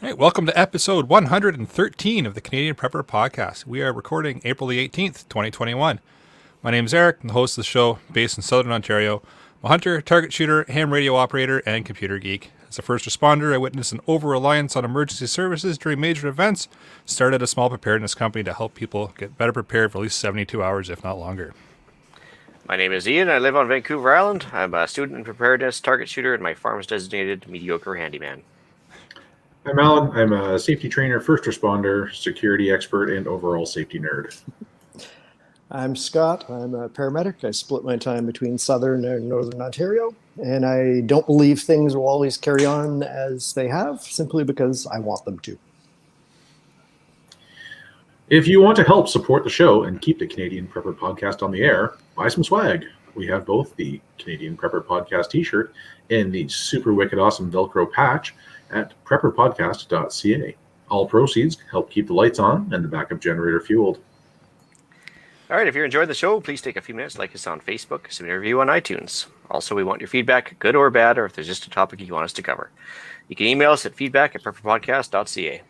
Hey, welcome to episode 113 of the Canadian Prepper Podcast. We are recording April the 18th, 2021. My name is Eric, I'm the host of the show, based in Southern Ontario. I'm a hunter, target shooter, ham radio operator, and computer geek. As a first responder, I witnessed an over-reliance on emergency services during major events, started a small preparedness company to help people get better prepared for at least 72 hours, if not longer. My name is Ian. I live on Vancouver Island. I'm a student in preparedness, target shooter, and my farm is designated mediocre handyman. I'm Alan. I'm a safety trainer, first responder, security expert, and overall safety nerd. I'm Scott. I'm a paramedic. I split my time between Southern and Northern Ontario, and I don't believe things will always carry on as they have, simply because I want them to. If you want to help support the show and keep the Canadian Prepper Podcast on the air, buy some swag. We have both the Canadian Prepper Podcast t-shirt and the super wicked awesome Velcro patch at prepperpodcast.ca. All proceeds help keep the lights on and the backup generator fueled. All right, if you're enjoying the show, please take a few minutes, like us on Facebook, submit a review on iTunes. Also, we want your feedback, good or bad, or if there's just a topic you want us to cover. You can email us at feedback@prepperpodcast.ca.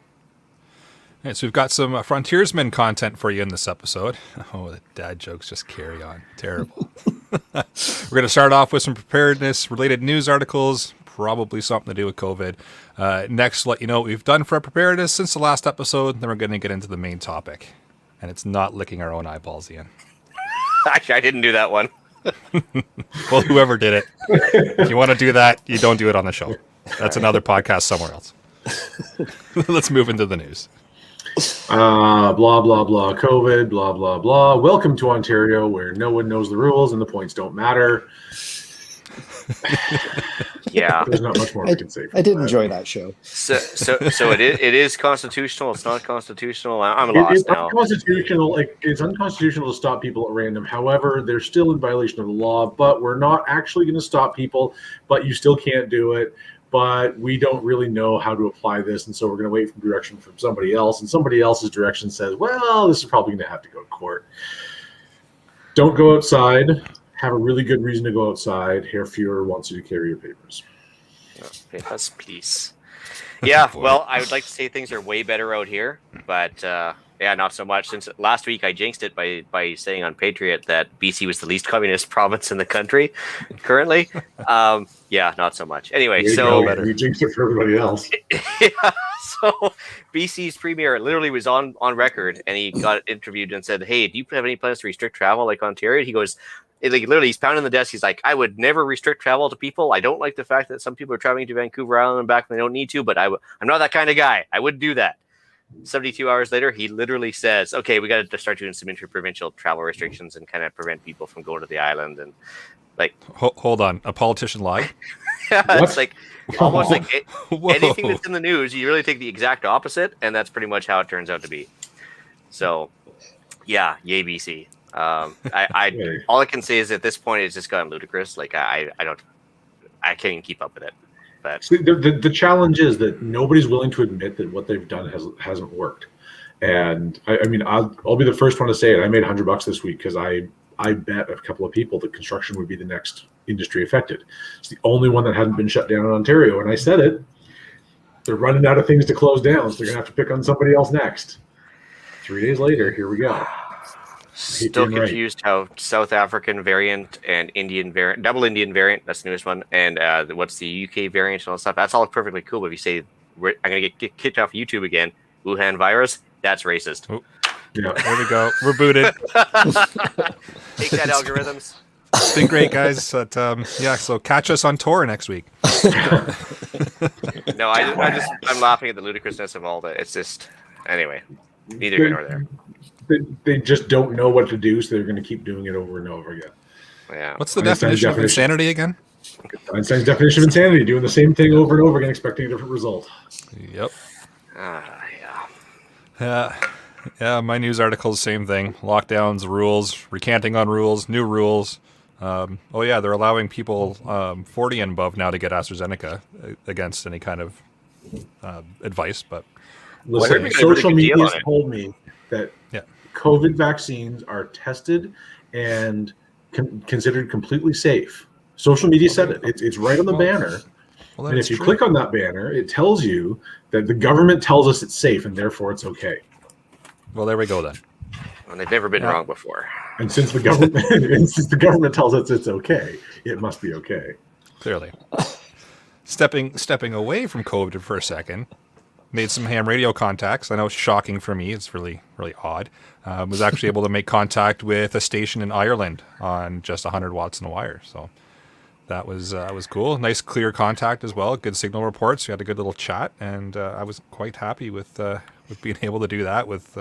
Right, so we've got some frontiersman content for you in this episode. Oh, the dad jokes just carry on. Terrible. We're going to start off with some preparedness-related news articles, probably something to do with COVID. Next, let you know what we've done for our preparedness since the last episode. Then we're going to get into the main topic. And it's not licking our own eyeballs, Ian. Actually, I didn't do that one. Well, whoever did it. If you want to do that, you don't do it on the show. That's another podcast somewhere else. Let's move into the news. Blah, blah, blah, COVID, blah, blah, blah. Welcome to Ontario, where no one knows the rules and the points don't matter. Yeah. There's not much more we can say. I did enjoy that show. So it is constitutional. It's not constitutional. I'm lost It's now. unconstitutional. It's unconstitutional to stop people at random. However, they're still in violation of the law, but we're not actually going to stop people, but you still can't do it. But we don't really know how to apply this, and so we're going to wait for direction from somebody else, and somebody else's direction says, well, this is probably going to have to go to court. Don't go outside. Have a really good reason to go outside. Herr Fuhrer wants you to carry your papers. Papers, please. Yeah, well, I would like to say things are way better out here, but yeah, not so much. Since last week I jinxed it by saying on Patriot that BC was the least communist province in the country currently. Yeah, not so much. Anyway, so you jinxed it for everybody else. Yeah, so BC's premier literally was on record, and he got interviewed and said, "Hey, do you have any plans to restrict travel like Ontario?" He goes, like literally, he's pounding the desk. He's like, "I would never restrict travel to people. I don't like the fact that some people are traveling to Vancouver Island and back when they don't need to, but I'm not that kind of guy. I wouldn't do that." 72 hours later, he literally says, "Okay, we got to start doing some interprovincial travel restrictions and kind of prevent people from going to the island." And like, hold on, a politician lied? yeah, it's like almost like anything that's in the news, you really take the exact opposite, and that's pretty much how it turns out to be. So, yeah, yay BC. All I can say is at this point it's just gotten ludicrous. Like I can't even keep up with it. But the challenge is that nobody's willing to admit that what they've done hasn't worked. And I mean, I'll be the first one to say it. I made $100 this week because I bet a couple of people that construction would be the next industry affected. It's the only one that hadn't been shut down in Ontario. And I said it. They're running out of things to close down, so they're gonna have to pick on somebody else next. 3 days later, here we go. Still confused how South African variant and Indian variant, double Indian variant, that's the newest one, and what's the UK variant and all that stuff. That's all perfectly cool. But if you say, I'm going to get kicked off YouTube again, Wuhan virus, that's racist. Oh, yeah, there we go. We're booted. Take that, algorithms. It's been great, guys. But, yeah, so catch us on tour next week. No, I'm laughing at the ludicrousness of all that. It's just, anyway, neither here nor there. They just don't know what to do, so they're going to keep doing it over and over again. Yeah. What's the definition of insanity again? Einstein's definition of insanity: doing the same thing over and over again, expecting a different result. Yep. Yeah. Yeah. My news article is the same thing: lockdowns, rules, recanting on rules, new rules. Oh yeah, they're allowing people 40 and above now to get AstraZeneca against any kind of advice. But listen, social media told me that COVID vaccines are tested and considered completely safe. Social media said it. It's right on the banner. Well, then And it's if you true. click on that banner, it tells you that the government tells us it's safe and therefore it's okay. Well, there we go then. And they've never been Yeah. wrong before. And since the government tells us it's okay, it must be okay. Clearly. Stepping away from COVID for a second, made some ham radio contacts. I know it's shocking for me. It's really, really odd. Was actually able to make contact with a station in Ireland on just 100 watts in the wire. So that was cool. Nice clear contact as well. Good signal reports. We had a good little chat, and I was quite happy with being able to do that with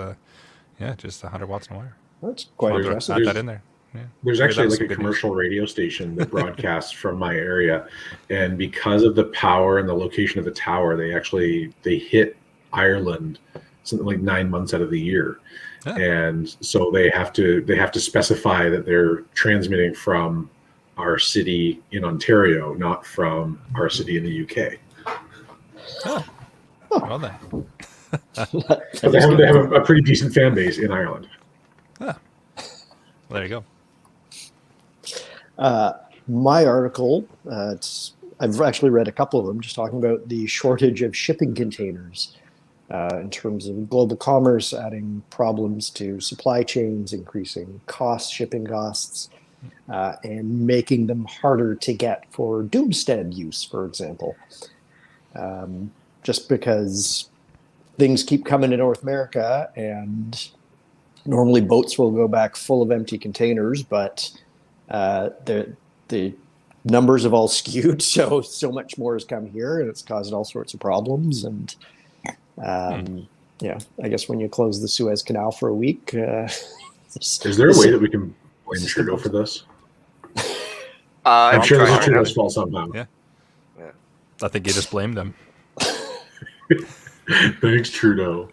just 100 watts in the wire. That's quite There's- impressive. Add that in there. Yeah. There's Figured actually that was like some a good commercial radio station that broadcasts from my area, and because of the power and the location of the tower, they hit Ireland something like 9 months out of the year, Yeah. and so they have to specify that they're transmitting from our city in Ontario, not from our city in the UK. Well then. But they have a pretty decent fan base in Ireland. Well, there you go. My article, I've actually read a couple of them, just talking about the shortage of shipping containers in terms of global commerce, adding problems to supply chains, increasing shipping costs, and making them harder to get for doomstead use, for example. Just because things keep coming to North America, and normally boats will go back full of empty containers, but the numbers have all skewed, so much more has come here, and it's caused all sorts of problems. And I guess when you close the Suez Canal for a week, Is there a way that we can blame Trudeau for this? I'm I'm sure this is trying. Trudeau's fault somehow. Yeah. I think you just blamed him. Thanks, Trudeau.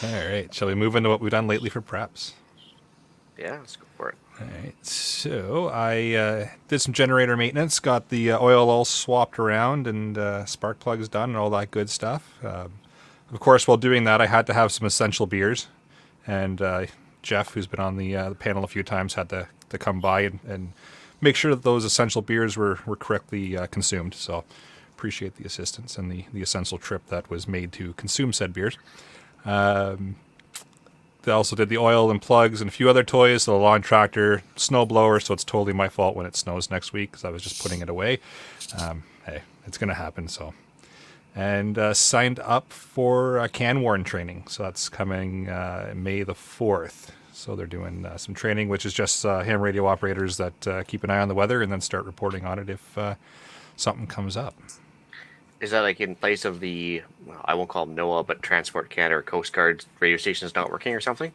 All right. Shall we move into what we've done lately for preps? Yeah, let's go for it. All right. So I did some generator maintenance, got the oil all swapped around and spark plugs done and all that good stuff. Of course, while doing that, I had to have some essential beers. And Jeff, who's been on the panel a few times, had to come by and make sure that those essential beers were correctly consumed. So appreciate the assistance and the essential trip that was made to consume said beers. They also did the oil and plugs and a few other toys, so the lawn tractor, snow blower, so it's totally my fault when it snows next week because I was just putting it away. Hey, it's going to happen, so. And signed up for can warn training, so that's coming May the 4th. So they're doing some training, which is just ham radio operators that keep an eye on the weather and then start reporting on it if something comes up. Is that like in place of the, I won't call them NOAA, but Transport Canada or Coast Guard radio stations not working or something?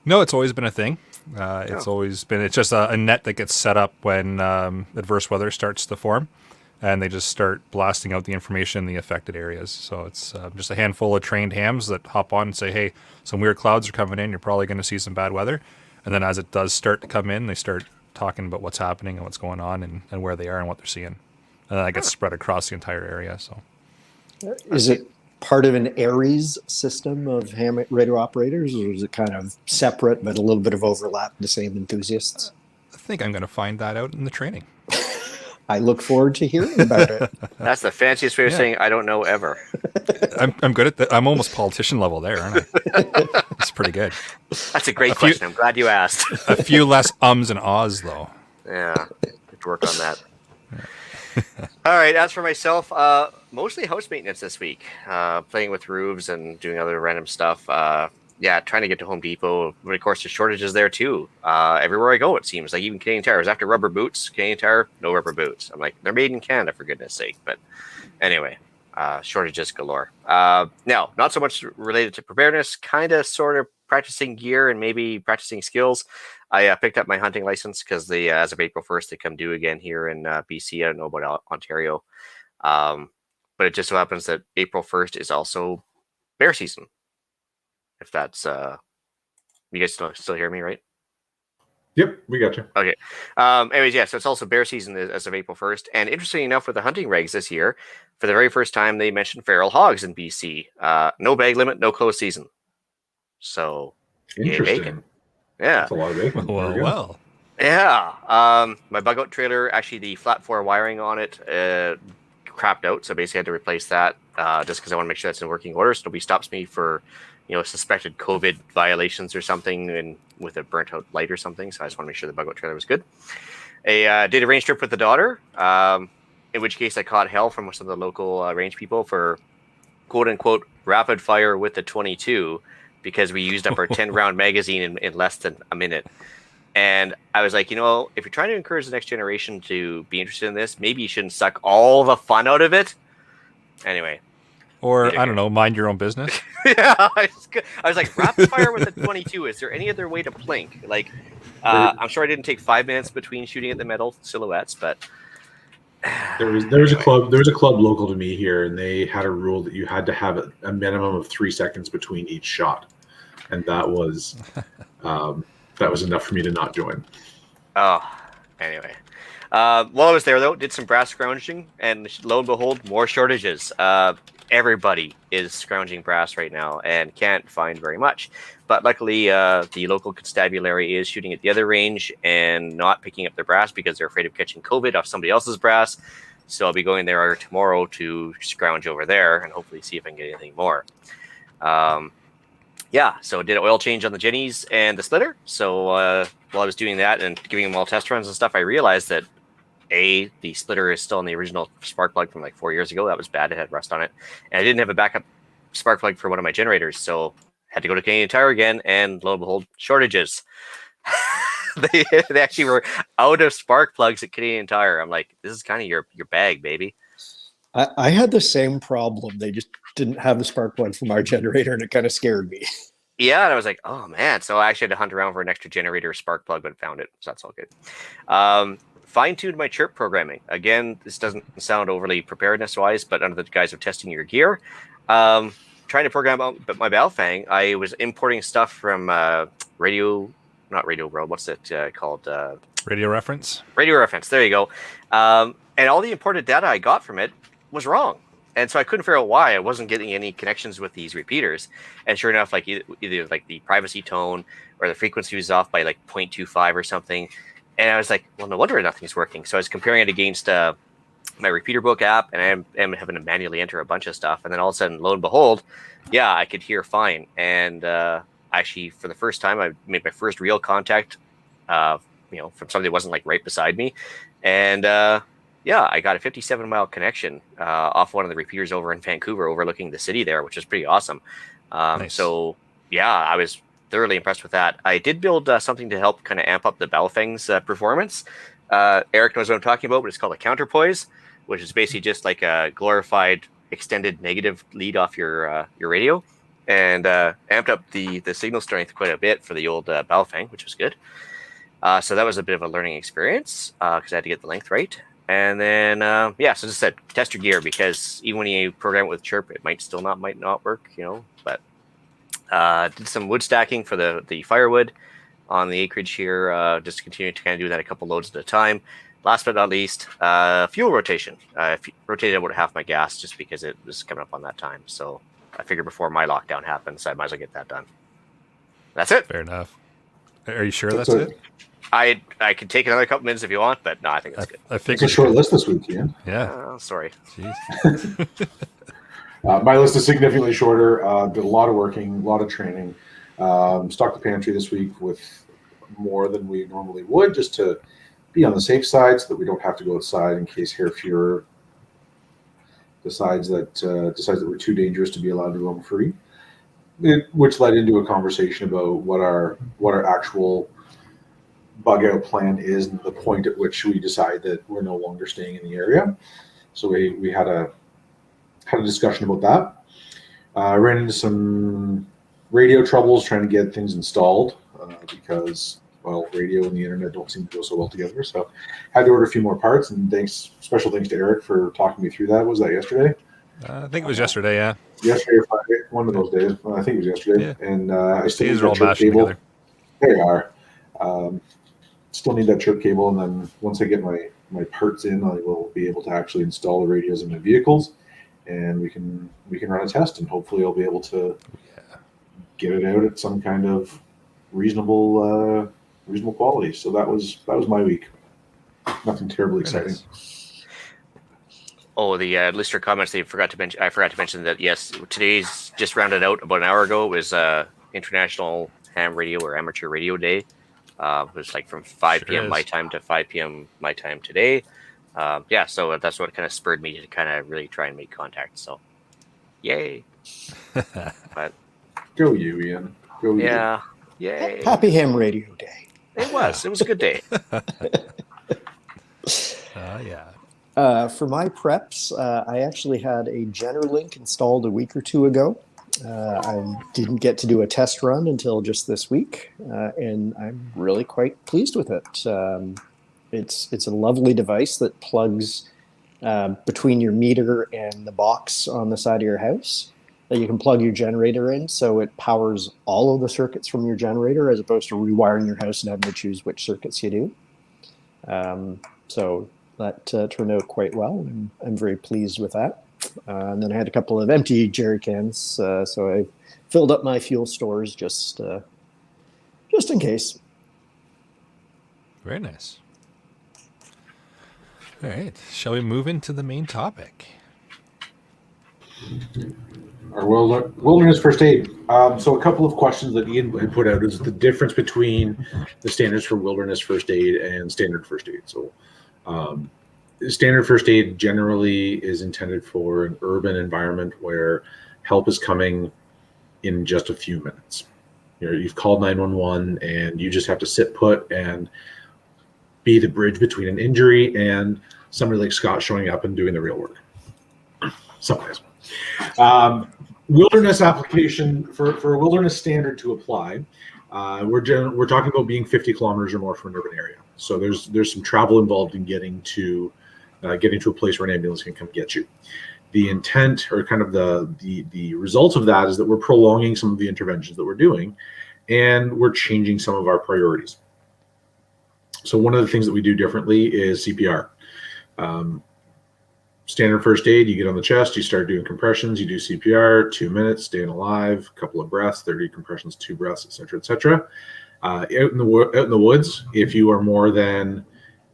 No, it's always been a thing. It's just a net that gets set up when adverse weather starts to form, and they just start blasting out the information in the affected areas. So it's just a handful of trained hams that hop on and say, hey, some weird clouds are coming in. You're probably going to see some bad weather. And then as it does start to come in, they start talking about what's happening and what's going on and where they are and what they're seeing. And then that gets spread across the entire area. So, is it part of an Aries system of ham radio operators, or is it kind of separate but a little bit of overlap, the same enthusiasts? I think I'm going to find that out in the training. I look forward to hearing about it. That's the fanciest way of saying I don't know ever. I'm good at that. I'm almost politician level there, aren't I? It's pretty good. That's a great question. I'm glad you asked. A few less ums and ahs, though. Yeah, have to work on that. All right, as for myself, mostly house maintenance this week. Playing with roofs and doing other random stuff. Trying to get to Home Depot. But of course, there's shortages there too. Everywhere I go, it seems like even Canadian Tire was after rubber boots. Canadian Tire, no rubber boots. I'm like, they're made in Canada for goodness sake. But anyway, shortages galore. Now, not so much related to preparedness, kind of sort of practicing gear and maybe practicing skills. I picked up my hunting license because as of April 1st, they come due again here in BC. I don't know about Ontario. But it just so happens that April 1st is also bear season. If that's, you guys still hear me, right? Yep, we got you. Okay. Anyways, so it's also bear season as of April 1st. And interestingly enough, with the hunting regs this year, for the very first time, they mentioned feral hogs in BC. No bag limit, no closed season. So, yay, Interesting. bacon. Yeah. That's a lot of bacon. There we go. Well. Yeah. My bug out trailer, actually, the flat floor wiring on it crapped out. So basically, I had to replace that just because I want to make sure that's in working order. So nobody stops me for, suspected COVID violations or something and with a burnt out light or something. So I just want to make sure the bug out trailer was good. I did a range trip with the daughter, in which case I caught hell from some of the local range people for quote unquote rapid fire with the 22 because we used up our 10 round magazine in less than a minute. And I was like, if you're trying to encourage the next generation to be interested in this, maybe you shouldn't suck all the fun out of it. Anyway. Or, I don't know, mind your own business. Yeah, I was like, rapid fire with the 22. Is there any other way to plink? Like, I'm sure I didn't take 5 minutes between shooting at the metal silhouettes, but There was a club local to me here, and they had a rule that you had to have a minimum of 3 seconds between each shot, and that was enough for me to not join. Oh, anyway. While I was there, though, did some brass scrounging, and lo and behold, more shortages. Everybody is scrounging brass right now and can't find very much. But luckily, the local constabulary is shooting at the other range and not picking up their brass because they're afraid of catching COVID off somebody else's brass. So I'll be going there tomorrow to scrounge over there and hopefully see if I can get anything more. Yeah, so did an oil change on the Jennies and the splitter. So while I was doing that and giving them all test runs and stuff, I realized that the splitter is still in the original spark plug from like 4 years ago. That was bad. It had rust on it. And I didn't have a backup spark plug for one of my generators. So had to go to Canadian Tire again. And lo and behold, shortages. they actually were out of spark plugs at Canadian Tire. I'm like, this is kind of your bag, baby. I had the same problem. They just didn't have the spark plug from our generator, and it kind of scared me. Yeah, and I was like, oh, man. So I actually had to hunt around for an extra generator spark plug, but found it. So that's all good. Fine-tuned my chirp programming. Again, this doesn't sound overly preparedness-wise, but under the guise of testing your gear. Trying to program out my Baofeng, I was importing stuff from not Radio World. What's it called? Radio Reference. Radio Reference. There you go. And all the imported data I got from it was wrong. And so I couldn't figure out why I wasn't getting any connections with these repeaters. And sure enough, like either like the privacy tone or the frequency was off by like 0.25 or something. And I was like, well, no wonder nothing's working. So I was comparing it against my repeater book app, and I'm having to manually enter a bunch of stuff. And then all of a sudden, lo and behold, yeah, I could hear fine. And actually, for the first time, I made my first real contact, from somebody that wasn't like right beside me. And yeah, I got a 57-mile connection off one of the repeaters over in Vancouver, overlooking the city there, which is pretty awesome. Nice. So yeah, I was thoroughly impressed with that. I did build something to help kind of amp up the Baofeng's performance. Eric knows what I'm talking about, but it's called a counterpoise, which is basically just like a glorified extended negative lead off your radio, and amped up the signal strength quite a bit for the old Baofeng, which was good. So that was a bit of a learning experience because I had to get the length right. And then so just said test your gear, because even when you program it with chirp, it might not work, but did some wood stacking for the firewood on the acreage here, just continue to kind of do that a couple loads at a time. Last but not least, fuel rotation. I rotated about half my gas just because it was coming up on that time. So I figured before my lockdown happens, I might as well get that done. That's it. Fair enough. Are you sure that's it? I could take another couple minutes if you want, but no, I think that's good. I think It's a short list this week, Ian. Yeah. Sorry. Jeez. My list is significantly shorter. Did a lot of working, a lot of training. Stocked the pantry this week with more than we normally would, just to be on the safe side, so that we don't have to go outside in case Hair Fuhrer decides that we're too dangerous to be allowed to roam free. Which led into a conversation about what our actual bug out plan is, and the point at which we decide that we're no longer staying in the area. So we had a discussion about that. Ran into some radio troubles trying to get things installed because, well, radio and the internet don't seem to go so well together. So had to order a few more parts, and special thanks to Eric for talking me through that. Was that yesterday? I think it was yesterday, yeah. Yesterday or Friday, one of those days. I think it was yesterday. Yeah. And I still These need are all that chirp mashing cable. together. They are. Still need that chirp cable, and then once I get my parts in, I will be able to actually install the radios in my vehicles, and we can run a test, and hopefully I'll be able to get it out at some kind of reasonable reasonable quality. So that was my week. Nothing terribly exciting. Nice. Oh, the listener comments. I forgot to mention that yes, today's just rounded out about an hour ago. It was International Ham Radio or Amateur Radio Day. It was like from 5 Sure p.m. my is. time to 5 p.m. my time today. So that's what kind of spurred me to kind of really try and make contact. So, yay! But Go you, Ian. Go yeah, yay! Happy Ham Radio Day. It was a good day. Yeah. For my preps, I actually had a Generalink installed a week or two ago. I didn't get to do a test run until just this week, and I'm really quite pleased with it. It's a lovely device that plugs between your meter and the box on the side of your house that you can plug your generator in, so it powers all of the circuits from your generator as opposed to rewiring your house and having to choose which circuits you do. So that turned out quite well, and I'm very pleased with that. And then I had a couple of empty jerry cans, so I filled up my fuel stores just in case. Very nice. All right. Shall we move into the main topic? Our wilderness first aid. So a couple of questions that Ian had put out is the difference between the standards for wilderness first aid and standard first aid. So standard first aid generally is intended for an urban environment where help is coming in just a few minutes. You've called 911 and you just have to sit put and be the bridge between an injury and somebody like Scott showing up and doing the real work. Sometimes. Wilderness application for a wilderness standard to apply, we're talking about being 50 kilometers or more from an urban area. So there's some travel involved in getting to a place where an ambulance can come get you. The intent, or kind of the result of that, is that we're prolonging some of the interventions that we're doing, and we're changing some of our priorities. So one of the things that we do differently is CPR. Standard first aid, you get on the chest, you start doing compressions, you do CPR, 2 minutes, staying alive, a couple of breaths, 30 compressions, 2 breaths, etc., etc. Out in the woods, if you are more than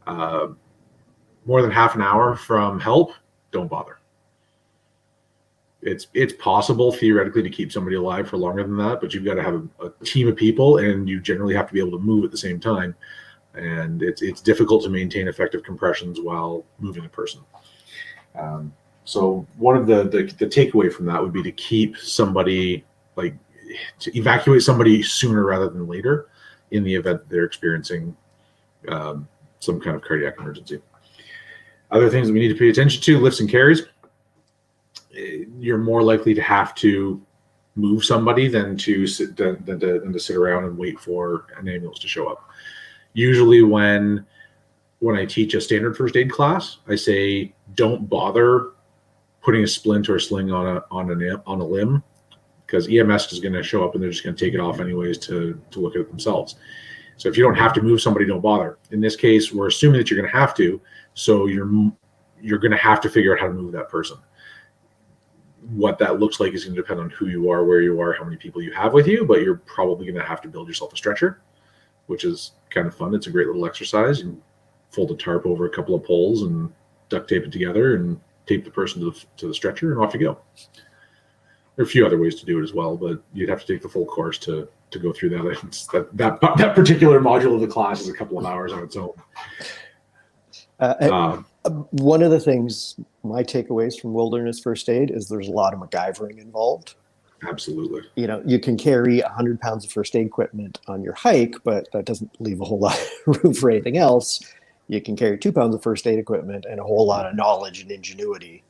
half an hour from help, don't bother. It's possible theoretically to keep somebody alive for longer than that, but you've got to have a team of people, and you generally have to be able to move at the same time. And it's difficult to maintain effective compressions while moving a person. So one of the takeaway from that would be to keep somebody, to evacuate somebody sooner rather than later in the event that they're experiencing some kind of cardiac emergency. Other things that we need to pay attention to: lifts and carries. You're more likely to have to move somebody than to sit around and wait for an ambulance to show up. Usually when I teach a standard first aid class, I say don't bother putting a splint or a sling on a limb, because EMS is going to show up and they're just going to take it off anyways to look at it themselves. So if you don't have to move somebody, don't bother. In this case, we're assuming that you're going to have to, so you're going to have to figure out how to move that person. What that looks like is going to depend on who you are, where you are, how many people you have with you, but you're probably going to have to build yourself a stretcher, which is kind of fun. It's a great little exercise. You fold a tarp over a couple of poles and duct tape it together and tape the person to the stretcher, and off you go. There are a few other ways to do it as well, but you'd have to take the full course to go through that. That particular module of the class is a couple of hours on its own. One of the things, my takeaways from wilderness first aid is there's a lot of MacGyvering involved. Absolutely. You can carry 100 pounds of first aid equipment on your hike, but that doesn't leave a whole lot of room for anything else. You can carry 2 pounds of first aid equipment and a whole lot of knowledge and ingenuity,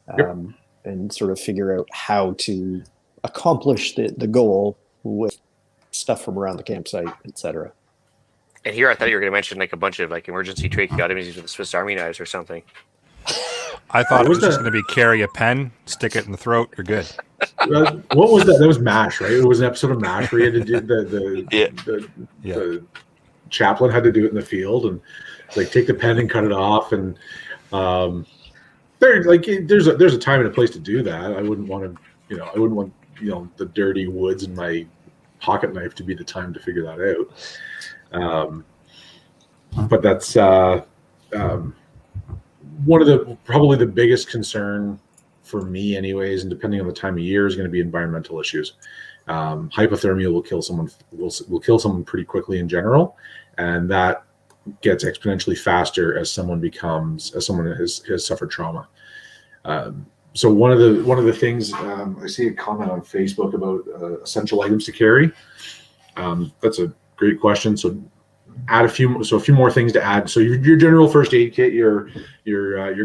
and sort of figure out how to accomplish the goal with stuff from around the campsite, etc. And here I thought you were going to mention a bunch of emergency tracheotomies with the Swiss Army knives or something. I thought it was just going to be carry a pen, stick it in the throat, you're good. What was that? That was MASH, right? It was an episode of MASH where you had to do the chaplain had to do it in the field and take the pen and cut it off. And there's a time and a place to do that. I wouldn't want the dirty woods and my pocket knife to be the time to figure that But that's one of probably the biggest concern for me anyways, and depending on the time of year, is going to be environmental issues. Hypothermia will kill someone will kill someone pretty quickly in general, and that gets exponentially faster as someone has suffered trauma. So one of the things, I see a comment on Facebook about essential items to carry. That's a great question. So add a few more things to add. So your general first aid kit, your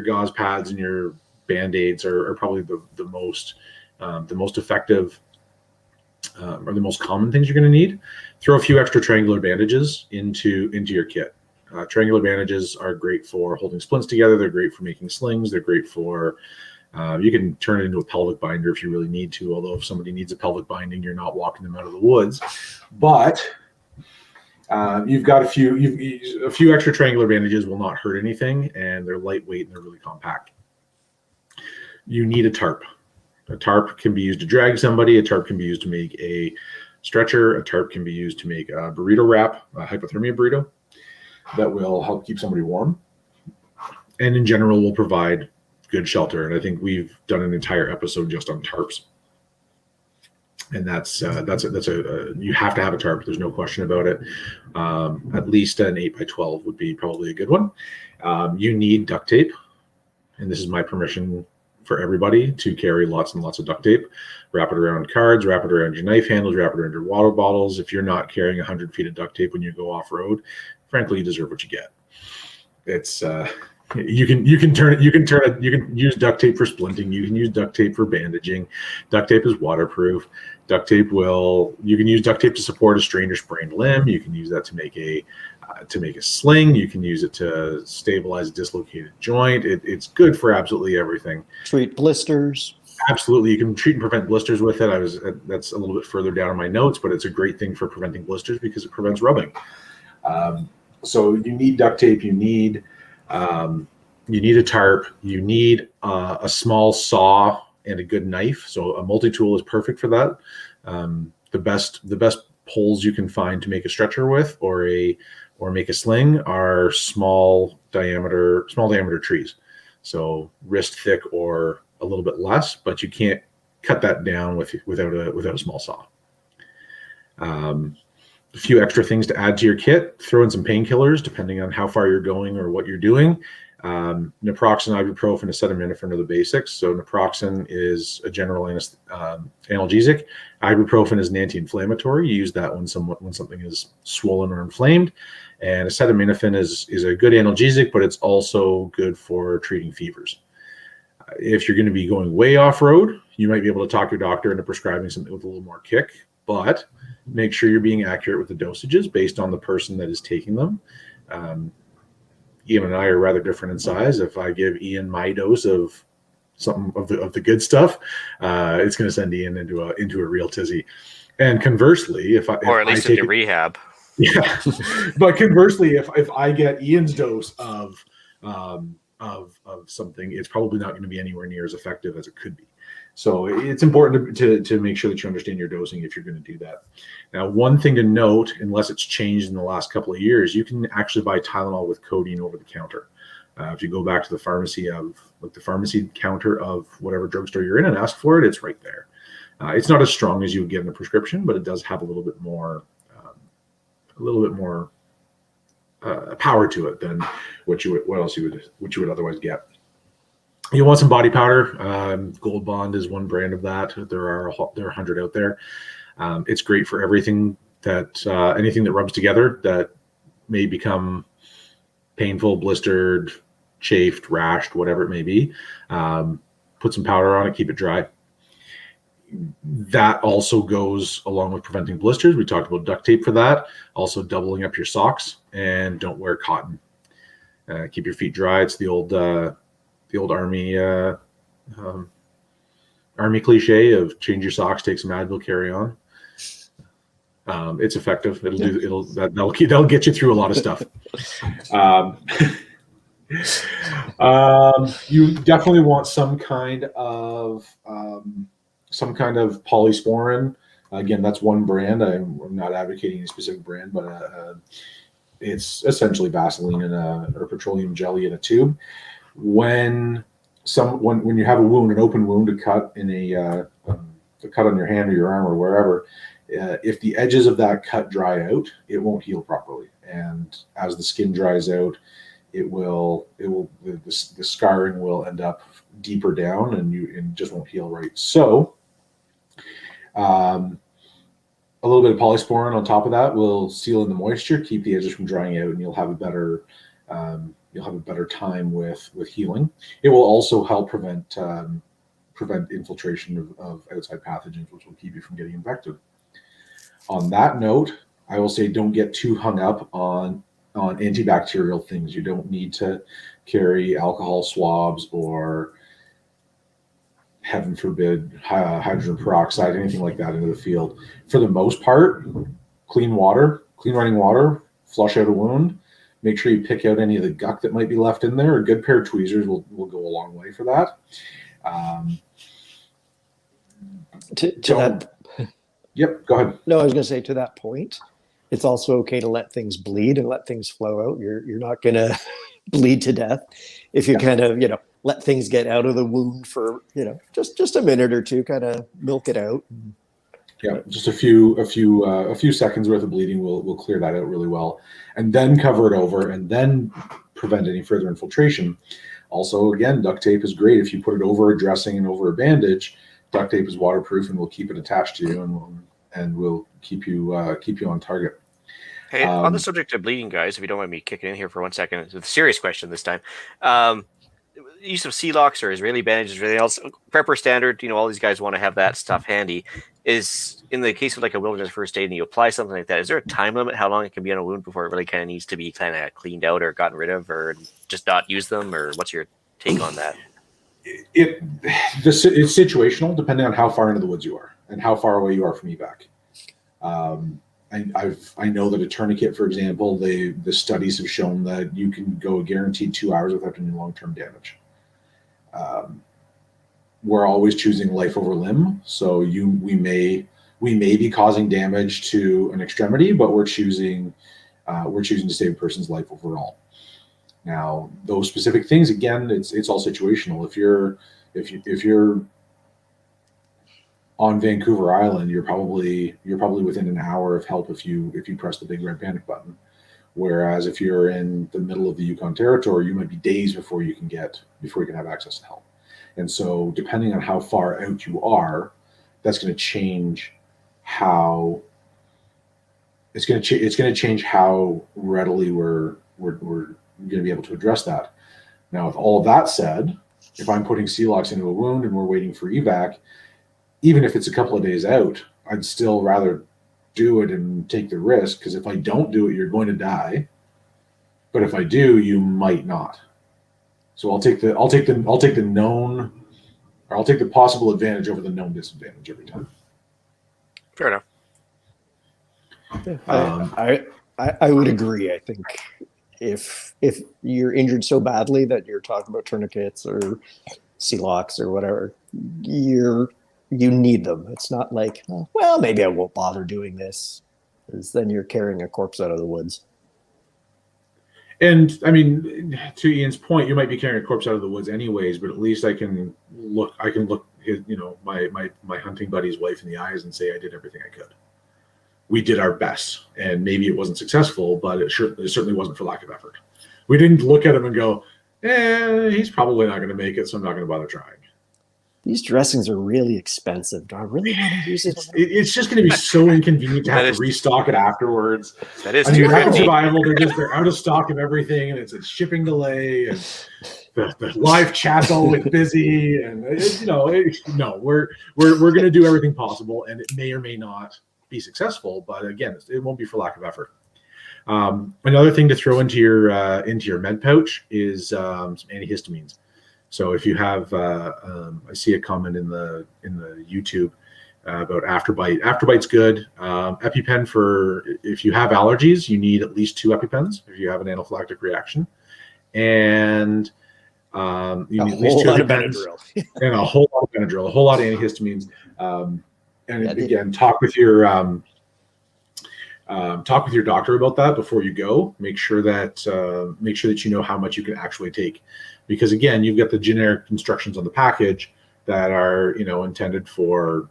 gauze pads and your Band-Aids are probably the most effective or the most common things you're going to need. Throw a few extra triangular bandages into your kit. Triangular bandages are great for holding splints together. They're great for making slings. They're great for you can turn it into a pelvic binder if you really need to. Although if somebody needs a pelvic binding, you're not walking them out of the woods. But you've got a few extra triangular bandages will not hurt anything, and they're lightweight and they're really compact. You need a tarp. A tarp can be used to drag somebody. A tarp can be used to make a stretcher. A tarp can be used to make a burrito wrap, a hypothermia burrito, that will help keep somebody warm. And in general, will provide good shelter. And I think we've done an entire episode just on tarps. And that's you have to have a tarp. There's no question about it. At least an 8x12 would be probably a good one. You need duct tape, and this is my permission for everybody to carry lots and lots of duct tape. Wrap it around cards, wrap it around your knife handles, wrap it around your water bottles. If you're not carrying 100 feet of duct tape when you go off road, frankly, you deserve what you get. It's you can use duct tape for splinting. You can use duct tape for bandaging. Duct tape is waterproof. You can use duct tape to support a strained or sprained limb. You can use that to make a sling. You can use it to stabilize a dislocated joint. It's good for absolutely everything. Treat blisters. Absolutely, you can treat and prevent blisters with it. That's a little bit further down in my notes, but it's a great thing for preventing blisters because it prevents rubbing. So you need duct tape. You need a tarp. You need a small saw and a good knife. So a multi-tool is perfect for that. The best poles you can find to make a stretcher with or make a sling are small diameter trees. So wrist thick or a little bit less, but you can't cut that down without a small saw. A few extra things to add to your kit. Throw in some painkillers depending on how far you're going or what you're doing. Naproxen, ibuprofen, acetaminophen are the basics. So naproxen is a general analgesic. Ibuprofen is an anti-inflammatory. You use that when something is swollen or inflamed. And acetaminophen is a good analgesic, but it's also good for treating fevers. If you're going to be going way off-road, you might be able to talk your doctor into prescribing something with a little more kick, but make sure you're being accurate with the dosages based on the person that is taking them. Ian and I are rather different in size. If I give Ian my dose of something of the good stuff, it's going to send Ian into a real tizzy. And conversely, if I take rehab. Yeah, but conversely, if I get Ian's dose of something, it's probably not going to be anywhere near as effective as it could be. So it's important to make sure that you understand your dosing if you're going to do that. Now, one thing to note, unless it's changed in the last couple of years, you can actually buy Tylenol with codeine over the counter. If you go back to the pharmacy counter of whatever drugstore you're in and ask for it, it's right there. It's not as strong as you would get in a prescription, but it does have a little bit more power to it than what you would otherwise get. You want some body powder. Gold Bond is one brand of that. There are 100 out there. It's great for everything anything that rubs together that may become painful, blistered, chafed, rashed, whatever it may be. Put some powder on it, keep it dry. That also goes along with preventing blisters. We talked about duct tape for that. Also doubling up your socks, and don't wear cotton. Keep your feet dry. It's the old army cliche of change your socks, take some Advil, carry on. It's effective. That'll get you through a lot of stuff. You definitely want some kind of polysporin Again, that's one brand. I'm not advocating any specific brand, but it's essentially Vaseline or petroleum jelly in a tube. When you have a wound, an open wound, a cut in a cut on your hand or your arm or wherever, if the edges of that cut dry out, it won't heal properly. And as the skin dries out, the scarring will end up deeper down, and just won't heal right. So, a little bit of polysporin on top of that will seal in the moisture, keep the edges from drying out, and you'll have a better time with healing. It will also help prevent infiltration of outside pathogens, which will keep you from getting infected. On that note, I will say don't get too hung up on antibacterial things. You don't need to carry alcohol swabs or, heaven forbid, hydrogen peroxide, anything like that into the field. For the most part, clean running water, flush out a wound. Make sure you pick out any of the guck that might be left in there. A good pair of tweezers will go a long way for that. Yep, go ahead. No, I was going to say, to that point, it's also okay to let things bleed and let things flow out. You're not going to bleed to death if you kind of, let things get out of the wound for, just a minute or two, kind of milk it out. Yeah, just a few seconds worth of bleeding will clear that out really well, and then cover it over, and then prevent any further infiltration. Also, again, duct tape is great. If you put it over a dressing and over a bandage, duct tape is waterproof and will keep it attached to you, and will keep you on target. Hey, on the subject of bleeding, guys, if you don't mind me kicking in here for 1 second, it's a serious question this time. Use of Celox or Israeli bandages or anything else, prepper standard, all these guys want to have that stuff handy. Is, in the case of like a wilderness first aid and you apply something like that, is there a time limit how long it can be on a wound before it really kind of needs to be kind of cleaned out or gotten rid of, or just not use them? Or what's your take on that? It's situational, depending on how far into the woods you are and how far away you are from evac. I know that a tourniquet, for example, the studies have shown that you can go a guaranteed 2 hours without any long-term damage. We're always choosing life over limb, so we may be causing damage to an extremity, but we're choosing to save a person's life overall. Now, those specific things, again, it's all situational. If you're on Vancouver Island, you're probably within an hour of help if you press the big red panic button. Whereas if you're in the middle of the Yukon Territory, you might be days before you can have access to help. And so, depending on how far out you are, that's going to change how change how readily we're going to be able to address that. Now, with all of that said, if I'm putting Celox into a wound and we're waiting for evac, even if it's a couple of days out, I'd still rather do it and take the risk, because if I don't do it, you're going to die. But if I do, you might not. So I'll take the possible advantage over the known disadvantage every time. Fair enough. I would agree. I think if you're injured so badly that you're talking about tourniquets or Celox or whatever, you need them. It's not like, well, maybe I won't bother doing this, because then you're carrying a corpse out of the woods. And I mean, to Ian's point, you might be carrying a corpse out of the woods anyways, but at least I can look my hunting buddy's wife in the eyes and say I did everything I could. We did our best, and maybe it wasn't successful, but it certainly wasn't for lack of effort. We didn't look at him and go, he's probably not going to make it, so I'm not going to bother trying. These dressings are really expensive. Do I really want to use it? It's just going to be so inconvenient to have to restock it afterwards. That is Rapid Survival, they're out of stock of everything, and it's a shipping delay, and the live chat's always busy, and we're going to do everything possible, and it may or may not be successful, but again, it won't be for lack of effort. Another thing to throw into your med pouch is some antihistamines. So if you have, I see a comment in the YouTube about Afterbite. Afterbite's good. EpiPen for if you have allergies, you need at least 2 EpiPens if you have an anaphylactic reaction, and you need at least 2 EpiPens and a whole lot of Benadryl, a whole lot of antihistamines. And Yeah, again, talk with your doctor about that before you go. Make sure that you know how much you can actually take, because again, you've got the generic instructions on the package that are intended for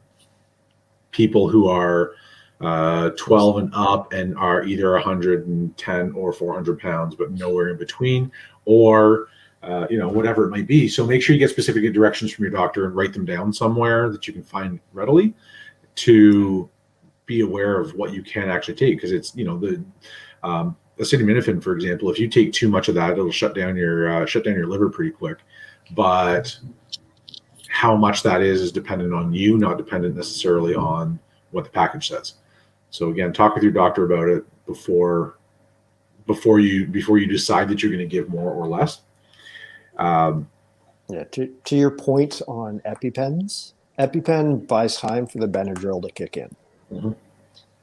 people who are 12 and up and are either 110 or 400 pounds, but nowhere in between, or whatever it might be. So make sure you get specific directions from your doctor and write them down somewhere that you can find readily to be aware of what you can actually take, because it's the acetaminophen, for example. If you take too much of that, it'll shut down your liver pretty quick. But how much that is dependent on you, not dependent necessarily on what the package says. So again, talk with your doctor about it before you decide that you're going to give more or less. Yeah, to your point on EpiPens, EpiPen buys time for the Benadryl to kick in. Mm-hmm.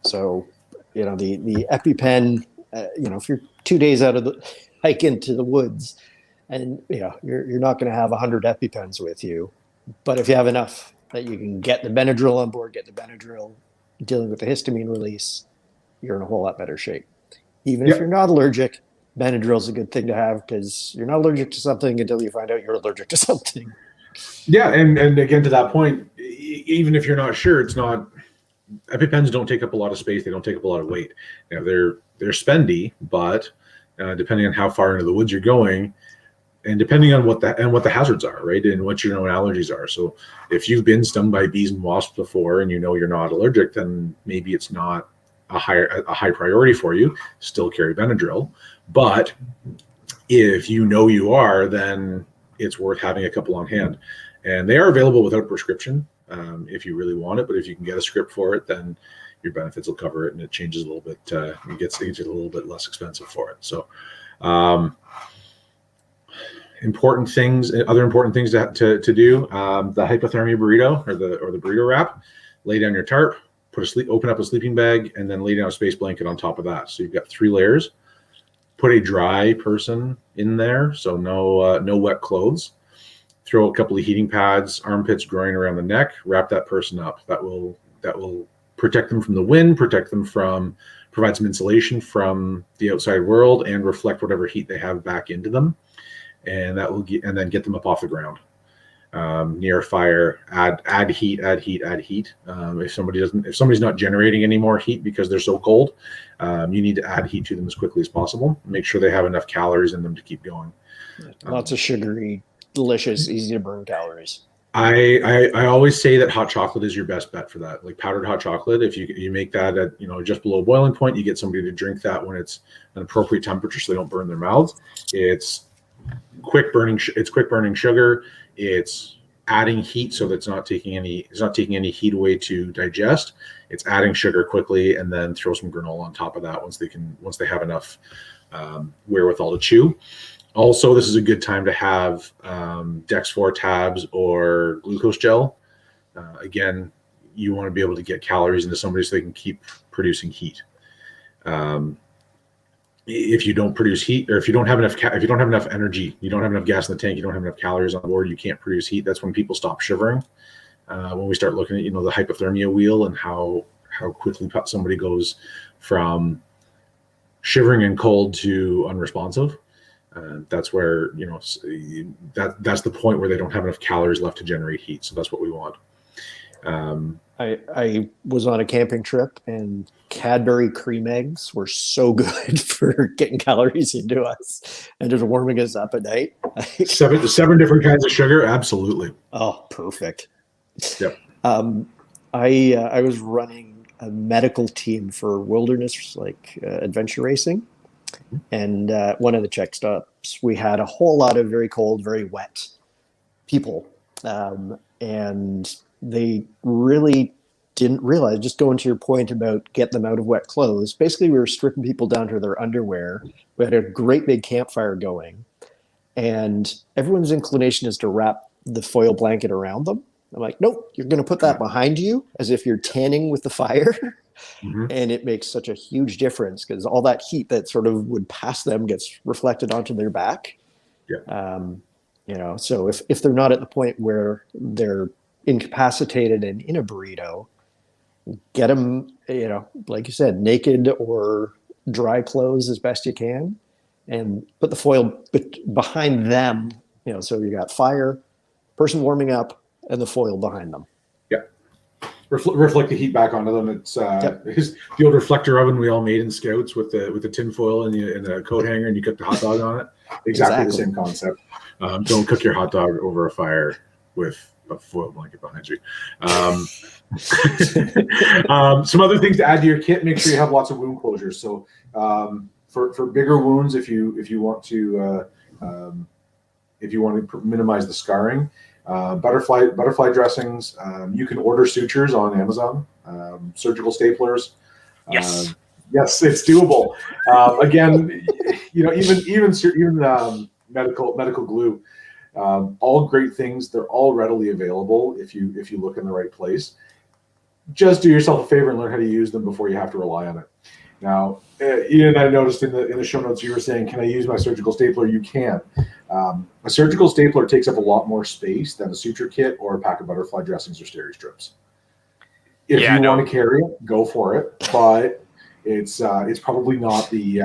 So, the EpiPen, if you're 2 days out of the hike into the woods, and you're not going to have 100 EpiPens with you, but if you have enough that you can get the Benadryl on board, get the Benadryl dealing with the histamine release, you're in a whole lot better shape. Even if you're not allergic, Benadryl is a good thing to have, because you're not allergic to something until you find out you're allergic to something. Yeah, and again, to that point, even if you're not sure, it's not. EpiPens don't take up a lot of space. They don't take up a lot of weight. They're spendy, but depending on how far into the woods you're going, and depending on what the hazards are, right, and what your known allergies are. So if you've been stung by bees and wasps before, and you're not allergic, then maybe it's not a high priority for you. Still carry Benadryl, but if you are, then it's worth having a couple on hand. And they are available without prescription if you really want it. But if you can get a script for it, then your benefits will cover it, and it changes a little bit. It gets a little bit less expensive for it. So, other important things to do: the hypothermia burrito or the burrito wrap. Lay down your tarp, open up a sleeping bag, and then lay down a space blanket on top of that. So you've got 3 layers. Put a dry person in there, so no wet clothes. Throw a couple of heating pads, armpits, groin around the neck. Wrap that person up. That will protect them from the wind, provide some insulation from the outside world, and reflect whatever heat they have back into them. And and then get them up off the ground. Near a fire, add heat. If somebody's not generating any more heat because they're so cold, you need to add heat to them as quickly as possible. Make sure they have enough calories in them to keep going. Lots of sugary, delicious, easy to burn calories. I always say that hot chocolate is your best bet for that. Like powdered hot chocolate, if you make that at just below boiling point, you get somebody to drink that when it's an appropriate temperature so they don't burn their mouths. It's quick burning sugar. It's adding heat, so that's not taking any heat away to digest. It's adding sugar quickly, and then throw some granola on top of that once they have enough wherewithal to chew. Also, this is a good time to have Dex4 tabs or glucose gel. Again, you want to be able to get calories into somebody so they can keep producing heat. If you don't produce heat, or if you don't have enough energy, you don't have enough gas in the tank, you don't have enough calories on board, you can't produce heat. That's when people stop shivering. When we start looking at the hypothermia wheel and how quickly somebody goes from shivering and cold to unresponsive. That's where that's the point where they don't have enough calories left to generate heat. So that's what we want. I was on a camping trip, and Cadbury cream eggs were so good for getting calories into us and just warming us up at night. seven different kinds of sugar, absolutely. Oh, perfect. Yep. I was running a medical team for wilderness adventure racing, and one of the check stops, we had a whole lot of very cold, very wet people, and they really didn't realize, just going to your point about get them out of wet clothes, basically we were stripping people down to their underwear. We had a great big campfire going, and everyone's inclination is to wrap the foil blanket around them. I'm like, nope, you're going to put that behind you as if you're tanning with the fire. Mm-hmm. And it makes such a huge difference, because all that heat that sort of would pass them gets reflected onto their back. Yeah. So if they're not at the point where they're incapacitated and in a burrito, Get them, like you said, naked or dry clothes as best you can, and put the foil behind them. So you got fire, person warming up, and the foil behind them. Yeah. Reflect the heat back onto them. It's the old reflector oven we all made in Scouts with the tin foil and the coat hanger, and you cook the hot dog on it. Exactly the same concept. Don't cook your hot dog over a fire with a foil blanket behind you. Some other things to add to your kit: make sure you have lots of wound closures. So for bigger wounds, if you want to minimize the scarring. Butterfly dressings. You can order sutures on Amazon. Surgical staplers. Yes. Yes, it's doable. Again, even medical glue. All great things. They're all readily available if you look in the right place. Just do yourself a favor and learn how to use them before you have to rely on it. Now, Ian, I noticed in the show notes you were saying, "Can I use my surgical stapler?" You can. A surgical stapler takes up a lot more space than a suture kit or a pack of butterfly dressings or steri strips. If you want to carry it, go for it. But it's probably not the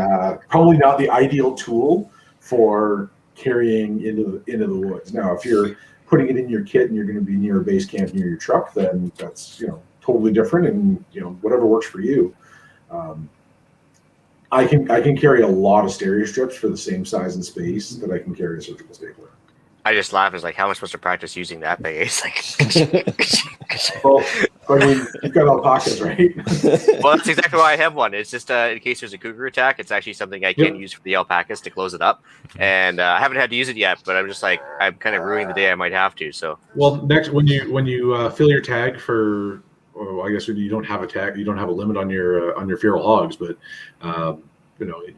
ideal tool for carrying into the woods. Now, if you're putting it in your kit and you're going to be near a base camp near your truck, then that's totally different, and whatever works for you. I can carry a lot of steri strips for the same size and space that I can carry a surgical stapler. I just laugh. It's like, how am I supposed to practice using that thing? It's like, well, I mean, you've got alpacas, right? Well, that's exactly why I have one. It's just in case there's a cougar attack. It's actually something I can use for the alpacas to close it up. And I haven't had to use it yet, but I'm just like, I'm kind of ruining the day I might have to. So, well, next when you fill your tag for. Well, I guess you don't have a tag, you don't have a limit on your feral hogs, but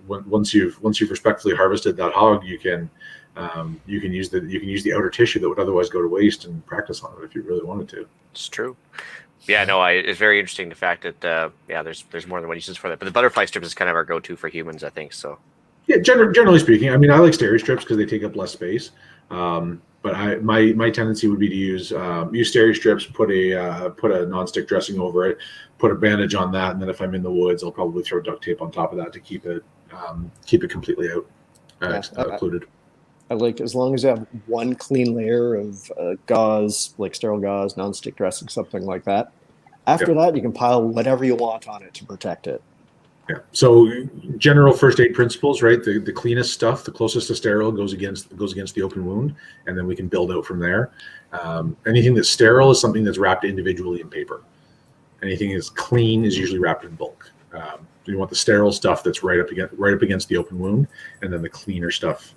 once you've respectfully harvested that hog, you can use the outer tissue that would otherwise go to waste and practice on it if you really wanted to. It's true. Yeah, no, it's very interesting the fact that there's more than one uses for that. But the butterfly strip is kind of our go-to for humans, I think. So. Yeah, generally speaking, I mean, I like steri strips because they take up less space. But my tendency would be to use steri strips, put a nonstick dressing over it, put a bandage on that, and then if I'm in the woods, I'll probably throw duct tape on top of that to keep it completely occluded. I like, as long as you have one clean layer of gauze, like sterile gauze, nonstick dressing, something like that. After that, you can pile whatever you want on it to protect it. Yeah. So general first aid principles, right? The cleanest stuff, the closest to sterile goes against the open wound, and then we can build out from there. Anything that's sterile is something that's wrapped individually in paper. Anything that's clean is usually wrapped in bulk. You want the sterile stuff that's right up against the open wound, and then the cleaner stuff.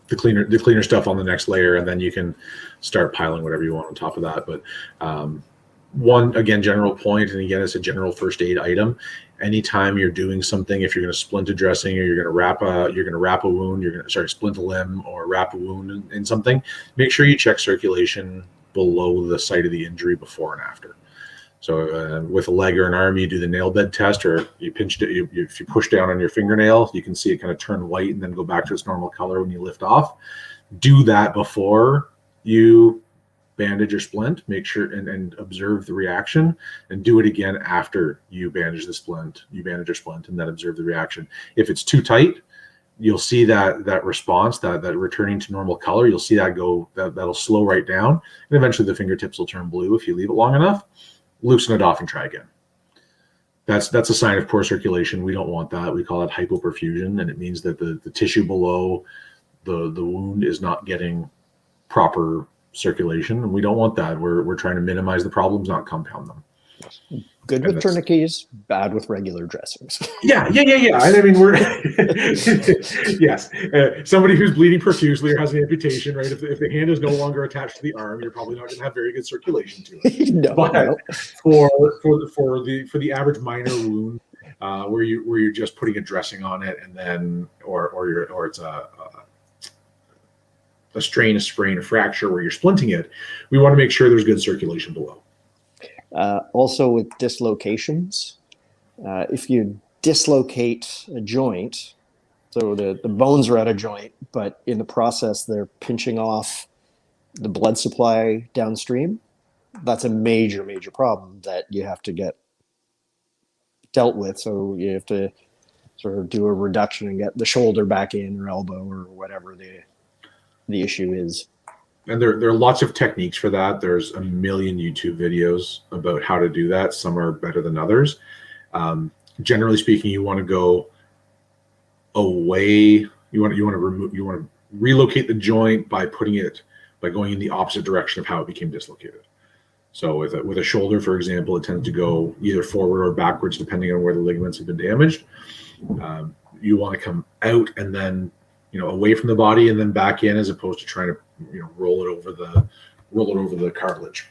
The cleaner stuff on the next layer, and then you can start piling whatever you want on top of that. But one, again, general point, and again, it's a general first aid item. Anytime you're doing something, if you're going to splint a dressing, or you're going to wrap a wound, splint a limb or wrap a wound in something, make sure you check circulation below the site of the injury before and after. So with a leg or an arm, you do the nail bed test, or you pinched it. If you push down on your fingernail, you can see it kind of turn white and then go back to its normal color when you lift off. Do that before you bandage or splint. Make sure and observe the reaction, and do it again after you bandage or splint, and then observe the reaction. If it's too tight, you'll see that response, that returning to normal color. You'll see that'll slow right down, and eventually the fingertips will turn blue if you leave it long enough. Loosen it off and try again. That's a sign of poor circulation. We don't want that. We call it hypoperfusion, and it means that the tissue below the wound is not getting proper circulation, and we don't want that. We're trying to minimize the problems, not compound them. Good with tourniquets, bad with regular dressings. Yeah. I mean, we're yes. Somebody who's bleeding profusely or has an amputation, right? If the hand is no longer attached to the arm, you're probably not going to have very good circulation to it. No. For the average minor wound, where you're just putting a dressing on it, and then or it's a strain, a sprain, a fracture where you're splinting it, we want to make sure there's good circulation below. Also with dislocations, if you dislocate a joint, so the bones are at a joint, but in the process they're pinching off the blood supply downstream, that's a major problem that you have to get dealt with. So you have to sort of do a reduction and get the shoulder back in, or elbow, or whatever the issue is. And there are lots of techniques for that. There's a million YouTube videos about how to do that. Some are better than others. Generally speaking, you want to go away. You want to relocate the joint by going in the opposite direction of how it became dislocated. So with a shoulder, for example, it tends to go either forward or backwards depending on where the ligaments have been damaged. You want to come out and then away from the body and then back in, as opposed to trying to roll it over the cartilage.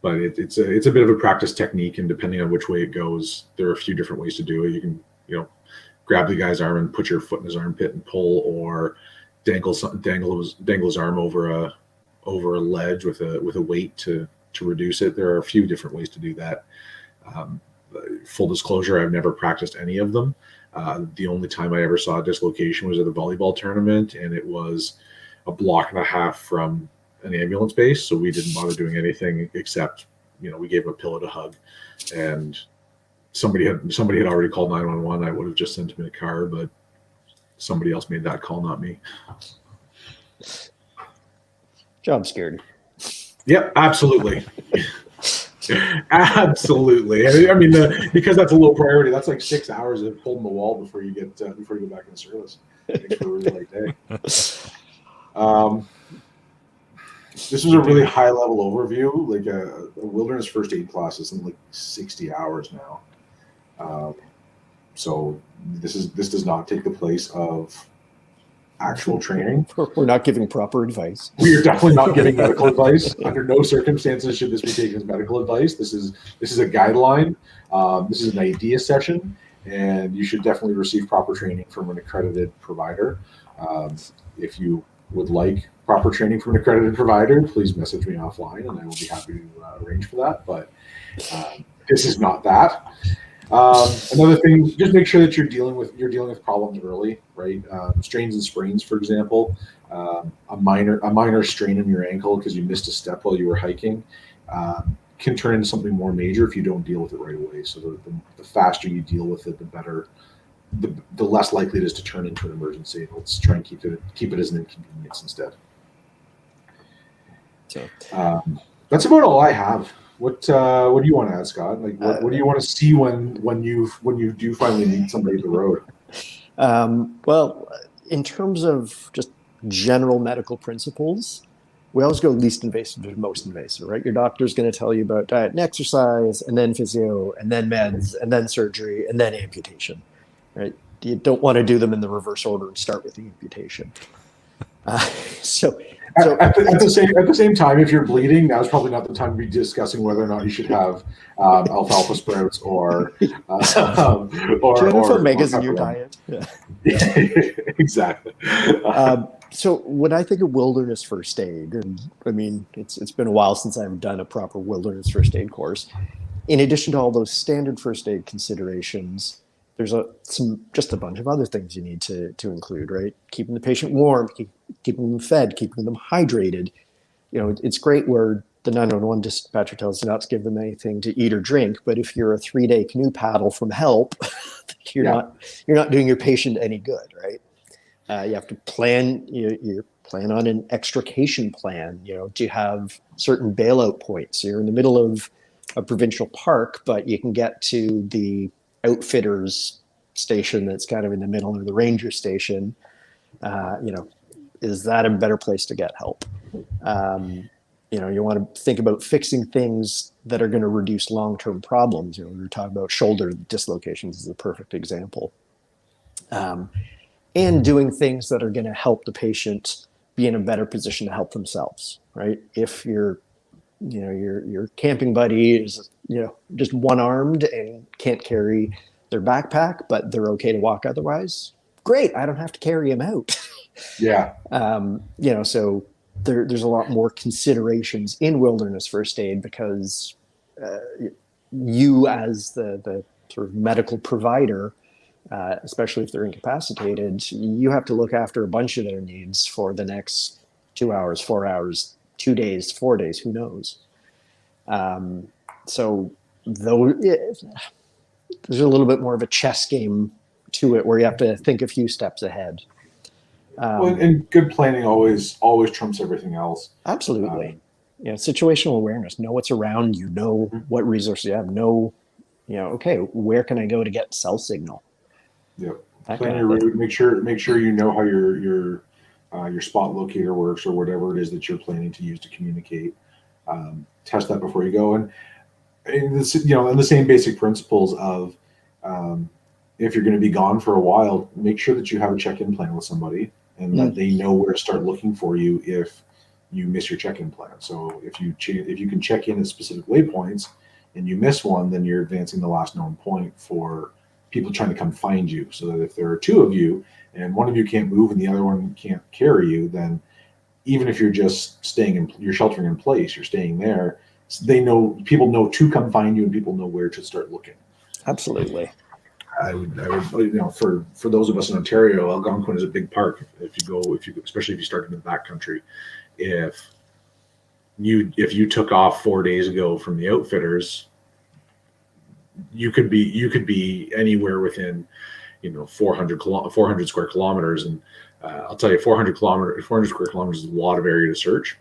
But it's a bit of a practice technique, and depending on which way it goes, there are a few different ways to do it. You can grab the guy's arm and put your foot in his armpit and pull, or dangle his arm over a ledge with a weight to reduce it. There are a few different ways to do that. Full disclosure, I've never practiced any of them. The only time I ever saw a dislocation was at a volleyball tournament, and it was a block and a half from an ambulance base, so we didn't bother doing anything except we gave him a pillow to hug, and somebody had already called 911. I would have just sent him in a car, but somebody else made that call, not me. Job scared. Yep, absolutely. Absolutely. I mean, because that's a low priority. That's like 6 hours of holding the wall before you go back in service. Makes for a really light day. This was a really high level overview. Like a wilderness first aid class is in like 60 hours now. So this does not take the place of actual training. We're not giving proper advice. We are definitely not giving medical advice. Under no circumstances should this be taken as medical advice. This is a guideline. This is an idea session, and you should definitely receive proper training from an accredited provider. If you would like proper training from an accredited provider, please message me offline, and I will be happy to arrange for that. But this is not that. Another thing, just make sure that you're dealing with problems early, right? Strains and sprains, for example, a minor strain in your ankle because you missed a step while you were hiking can turn into something more major if you don't deal with it right away. So the faster you deal with it, the better, the less likely it is to turn into an emergency. Let's try and keep it as an inconvenience instead. So that's about all I have. What do you want to add, Scott? Like, what do you want to see when you do finally meet somebody at the road? Well, in terms of just general medical principles, we always go least invasive to most invasive, right? Your doctor's going to tell you about diet and exercise, and then physio, and then meds, and then surgery, and then amputation, right? You don't want to do them in the reverse order and start with the amputation. So at the same time, if you're bleeding, now's probably not the time to be discussing whether or not you should have alfalfa sprouts or omegas in your diet. Yeah. Exactly. So when I think of wilderness first aid, and I mean it's been a while since I've done a proper wilderness first aid course. In addition to all those standard first aid considerations, there's just a bunch of other things you need to include, right? Keeping the patient warm, keeping them fed, keeping them hydrated. It's great where the 911 dispatcher tells you not to give them anything to eat or drink, but if you're a 3-day canoe paddle from help, you're not doing your patient any good, right? You have to plan. You plan on an extrication plan. Do you have certain bailout points? So you're in the middle of a provincial park, but you can get to the outfitters station that's kind of in the middle, or the ranger station. Is that a better place to get help? You want to think about fixing things that are going to reduce long-term problems. We were talking about shoulder dislocations is a perfect example. And doing things that are going to help the patient be in a better position to help themselves, right? If your camping buddy is, just one-armed and can't carry their backpack, but they're okay to walk otherwise, great, I don't have to carry him out. Yeah. So there's a lot more considerations in wilderness first aid because you as the sort of medical provider, especially if they're incapacitated, you have to look after a bunch of their needs for the next 2 hours, 4 hours, 2 days, 4 days, who knows? So though there's a little bit more of a chess game to it where you have to think a few steps ahead. And good planning always trumps everything else. Absolutely. Situational awareness, know what's around you, know what resources you have, know, okay, where can I go to get cell signal? Yep. Plan your route. Make sure you know how your spot locator works or whatever it is that you're planning to use to communicate. Test that before you go. And this, and the same basic principles of if you're going to be gone for a while, make sure that you have a check-in plan with somebody and that they know where to start looking for you if you miss your check-in plan. So if you can check in at specific waypoints and you miss one, then you're advancing the last known point for people trying to come find you. So that if there are two of you and one of you can't move and the other one can't carry you, then even if you're just you're sheltering in place, you're staying there. People know to come find you and people know where to start looking. Absolutely. I would, for those of us in Ontario, Algonquin is a big park. Especially if you start in the backcountry, if you took off 4 days ago from the outfitters, you could be anywhere within 400 square kilometers, and I'll tell you, 400 square kilometers is a lot of area to search.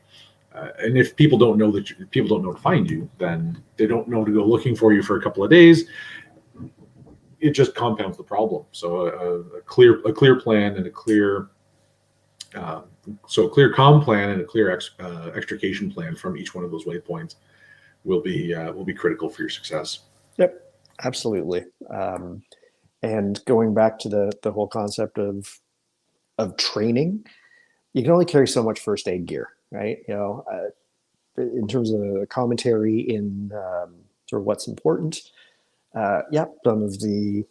And if people don't know to find you, then they don't know to go looking for you for a couple of days. It just compounds the problem. So a clear plan and a clear comm plan and a clear extrication plan from each one of those waypoints will be critical for your success. Yep, absolutely. And going back to the whole concept of training, you can only carry so much first aid gear, right? In terms of the commentary in sort of what's important. Some of the,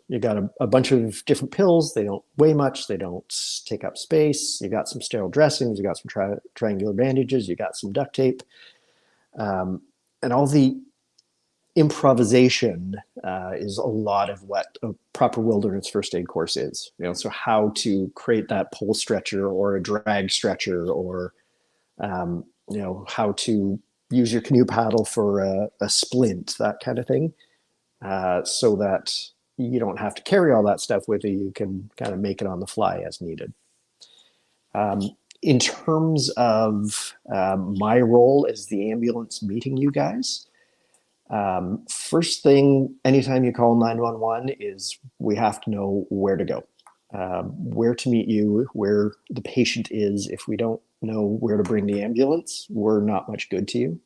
you got a bunch of different pills. They don't weigh much. They don't take up space. You got some sterile dressings. You got some triangular bandages. You got some duct tape. And all the improvisation is a lot of what a proper wilderness first aid course is. So how to create that pole stretcher or a drag stretcher, or how to use your canoe paddle for a splint, that kind of thing, so that you don't have to carry all that stuff with you. You can kind of make it on the fly as needed. In terms of my role as the ambulance meeting you guys, first thing, anytime you call 911 is we have to know where to go, where to meet you, where the patient is. If we don't know where to bring the ambulance, we're not much good to you.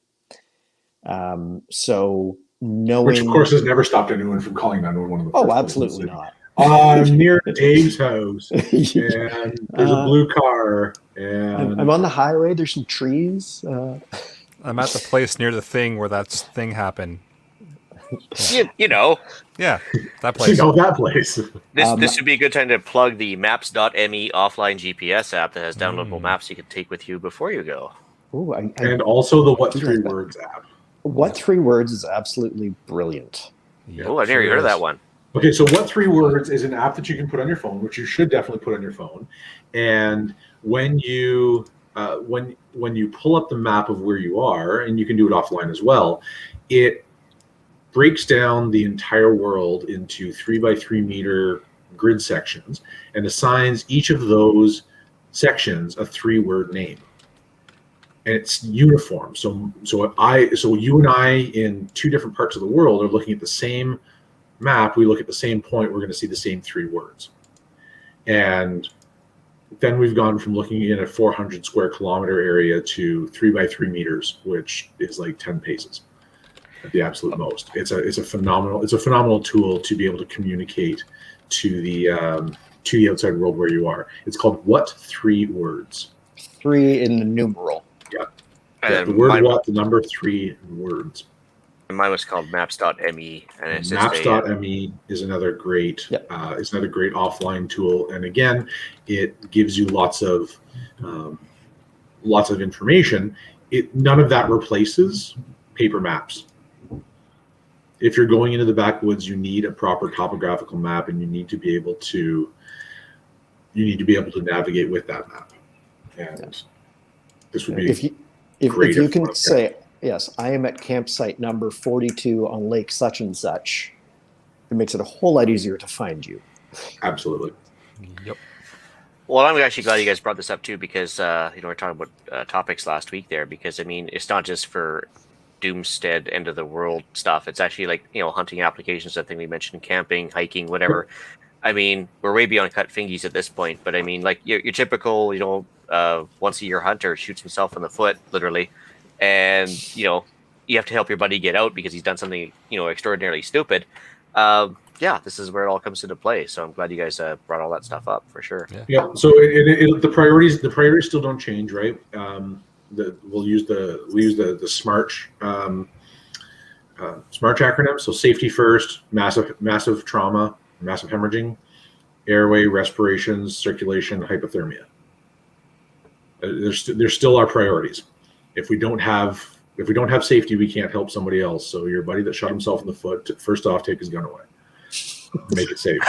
So knowing, which of course has never stopped anyone from calling 911. Oh, absolutely not. I'm near Dave's house, and there's a blue car, and I'm on the highway. There's some trees. I'm at the place near the thing where that thing happened. Yeah, that place. That place. This would be a good time to plug the Maps.me offline GPS app that has downloadable maps you can take with you before you go. Ooh, and also the What 3 Words app. What 3 Words is absolutely brilliant. I've never heard of that one. Okay, so What 3 Words is an app that you can put on your phone, which you should definitely put on your phone. And when you pull up the map of where you are, and you can do it offline as well, it breaks down the entire world into 3x3 meter grid sections and assigns each of those sections a 3-word name. And it's uniform. So you and I in two different parts of the world are looking at the same map. We look at the same point, we're going to see the same 3 words. And then we've gone from looking in a 400 square kilometer area to 3x3 meters, which is like 10 paces at the absolute most. It's a phenomenal tool to be able to communicate to the outside world where you are. It's called What 3 Words. 3 in the numeral. Yeah. The word what, the number 3 words. And mine was called Maps.me, and it's Maps.me is another great offline tool. And again, it gives you lots of information. None of that replaces paper maps. If you're going into the backwoods, you need a proper topographical map, and you need to be able to navigate with that map. And This would be if you can say, yes, I am at campsite number 42 on Lake such and such, it makes it a whole lot easier to find you. Absolutely. Yep. Well, I'm actually glad you guys brought this up too, because we were talking about topics last week there. Because I mean, it's not just for doomstead end of the world stuff. It's actually like hunting applications. I think we mentioned camping, hiking, whatever. I mean, we're way beyond cut fingies at this point. But I mean, like your typical once a year hunter shoots himself in the foot, literally, and you have to help your buddy get out because he's done something extraordinarily stupid. Yeah, this is where it all comes into play. So I'm glad you guys brought all that stuff up for sure. Yeah. So the priorities still don't change, right? We use the SMART acronym. So safety first, massive trauma, massive hemorrhaging, airway, respirations, circulation, hypothermia. There's still our priorities. If we don't have safety, we can't help somebody else. So your buddy that shot himself in the foot, first off, take his gun away. Make it safe.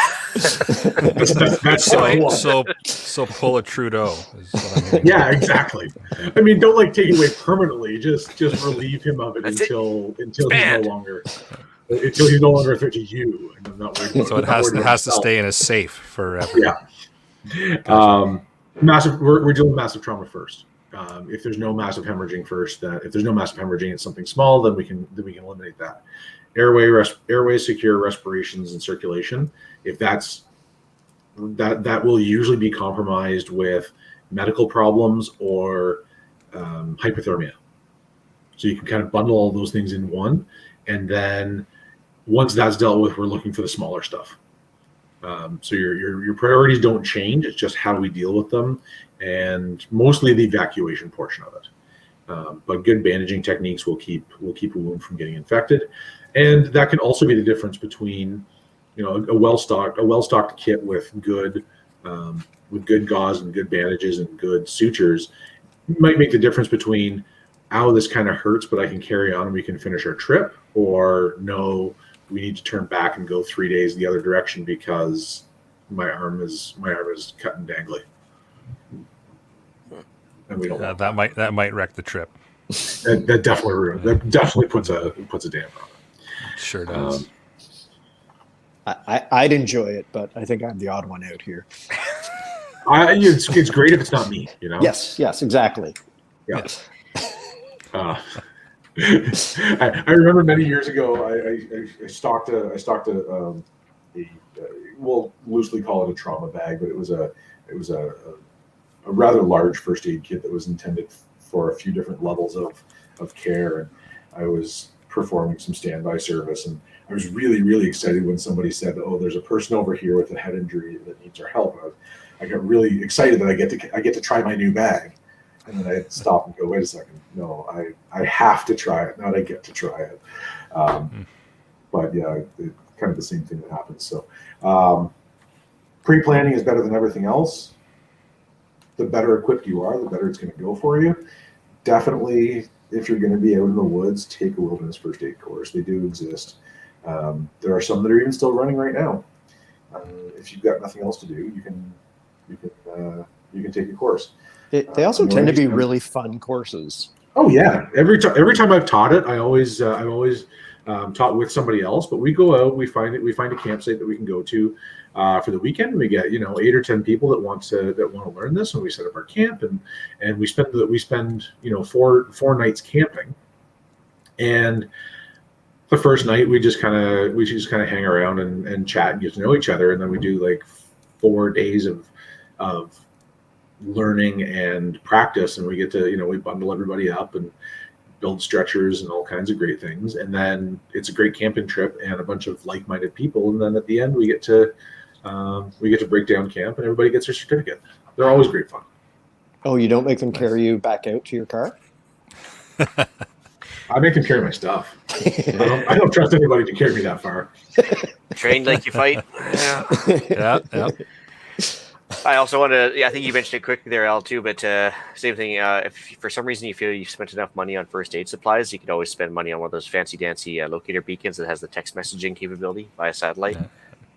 So pull a Trudeau. Is what I'm hearing. Yeah, exactly. I mean, don't take it away permanently. Just relieve him of it until he's no longer a threat to you. And I'm not worried about So it has to stay in a safe forever. Yeah. Massive. We're dealing with massive trauma first. If there's no massive hemorrhaging it's something small, then we can eliminate that. Airway secure, respirations and circulation. If that will usually be compromised with medical problems or hypothermia. So you can kind of bundle all those things in one, and then once that's dealt with, we're looking for the smaller stuff. So your priorities don't change. It's just how we deal with them, and mostly the evacuation portion of it. But good bandaging techniques will keep a wound from getting infected, and that can also be the difference between a well-stocked kit with good gauze and good bandages and good sutures might make the difference between, this kind of hurts, but I can carry on and we can finish our trip, or no, we need to turn back and go 3 days the other direction because my arm is cut and dangly. And we don't want that might wreck the trip. That definitely puts a damper on it. Sure does. I'd enjoy it, but I think I'm the odd one out here. It's great if it's not me, Yes, exactly. Yeah. I remember many years ago, I stocked we'll loosely call it a trauma bag, but it was a rather large first aid kit that was intended for a few different levels of care, and I was performing some standby service, and I was really, really excited when somebody said, there's a person over here with a head injury that needs our help. I got really excited that I get to try my new bag. And then I had to stop and go, wait a second. No, I have to try it, not I get to try it. But yeah, kind of the same thing that happens. So pre-planning is better than everything else. The better equipped you are, the better it's going to go for you. Definitely, if you're going to be out in the woods, take a wilderness first aid course. They do exist. There are some that are even still running right now. If you've got nothing else to do, you can take a course. They also tend to be really fun courses. Oh yeah, every time I've taught it, I've always taught with somebody else. But we go out, we find a campsite that we can go to for the weekend. We get 8 or 10 people that want to learn this, and we set up our camp, and we spend 4 nights camping. And the first night we just kind of hang around and chat and get to know each other, and then we do 4 days of learning and practice, and we get to we bundle everybody up and build stretchers and all kinds of great things, and then it's a great camping trip and a bunch of like-minded people, and then at the end we get to break down camp and everybody gets their certificate. They're always great fun. Oh, you don't make them carry you back out to your car? I make them carry my stuff. I don't trust anybody to carry me that far. Trained like you fight. Yeah. I also want to, I think you mentioned it quickly there, Al, too, but same thing. If for some reason you feel you've spent enough money on first aid supplies, you could always spend money on one of those fancy-dancy locator beacons that has the text messaging capability via satellite.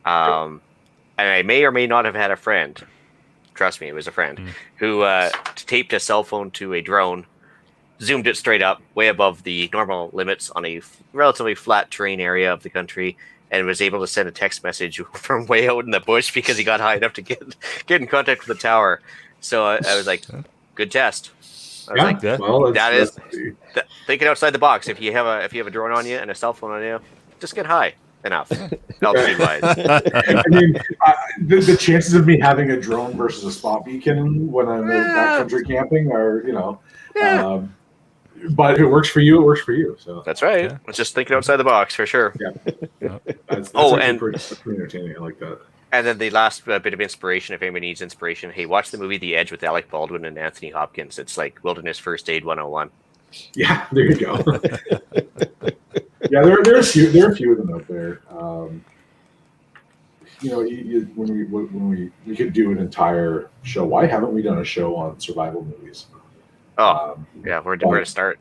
And I may or may not have had a friend trust me, it was a friend who taped a cell phone to a drone, zoomed it straight up, way above the normal limits on a relatively flat terrain area of the country, and was able to send a text message from way out in the bush because he got high enough to get in contact with the tower. So I was like, good test. I was like, that is thinking outside the box. If you have a drone on you and a cell phone on you, just get high enough, altitude wise. I mean, the chances of me having a drone versus a spot beacon when I'm backcountry camping are, but if it works for you, it works for you. So that's right. Yeah. It's just thinking outside the box for sure. Yeah. That's and pretty entertaining. I like that. And then the last bit of inspiration, if anybody needs inspiration, hey, watch the movie The Edge with Alec Baldwin and Anthony Hopkins. It's like Wilderness First Aid 101. Yeah, there you go. Yeah, there are a few of them out there. When we could do an entire show. Why haven't we done a show on survival movies? Where to start?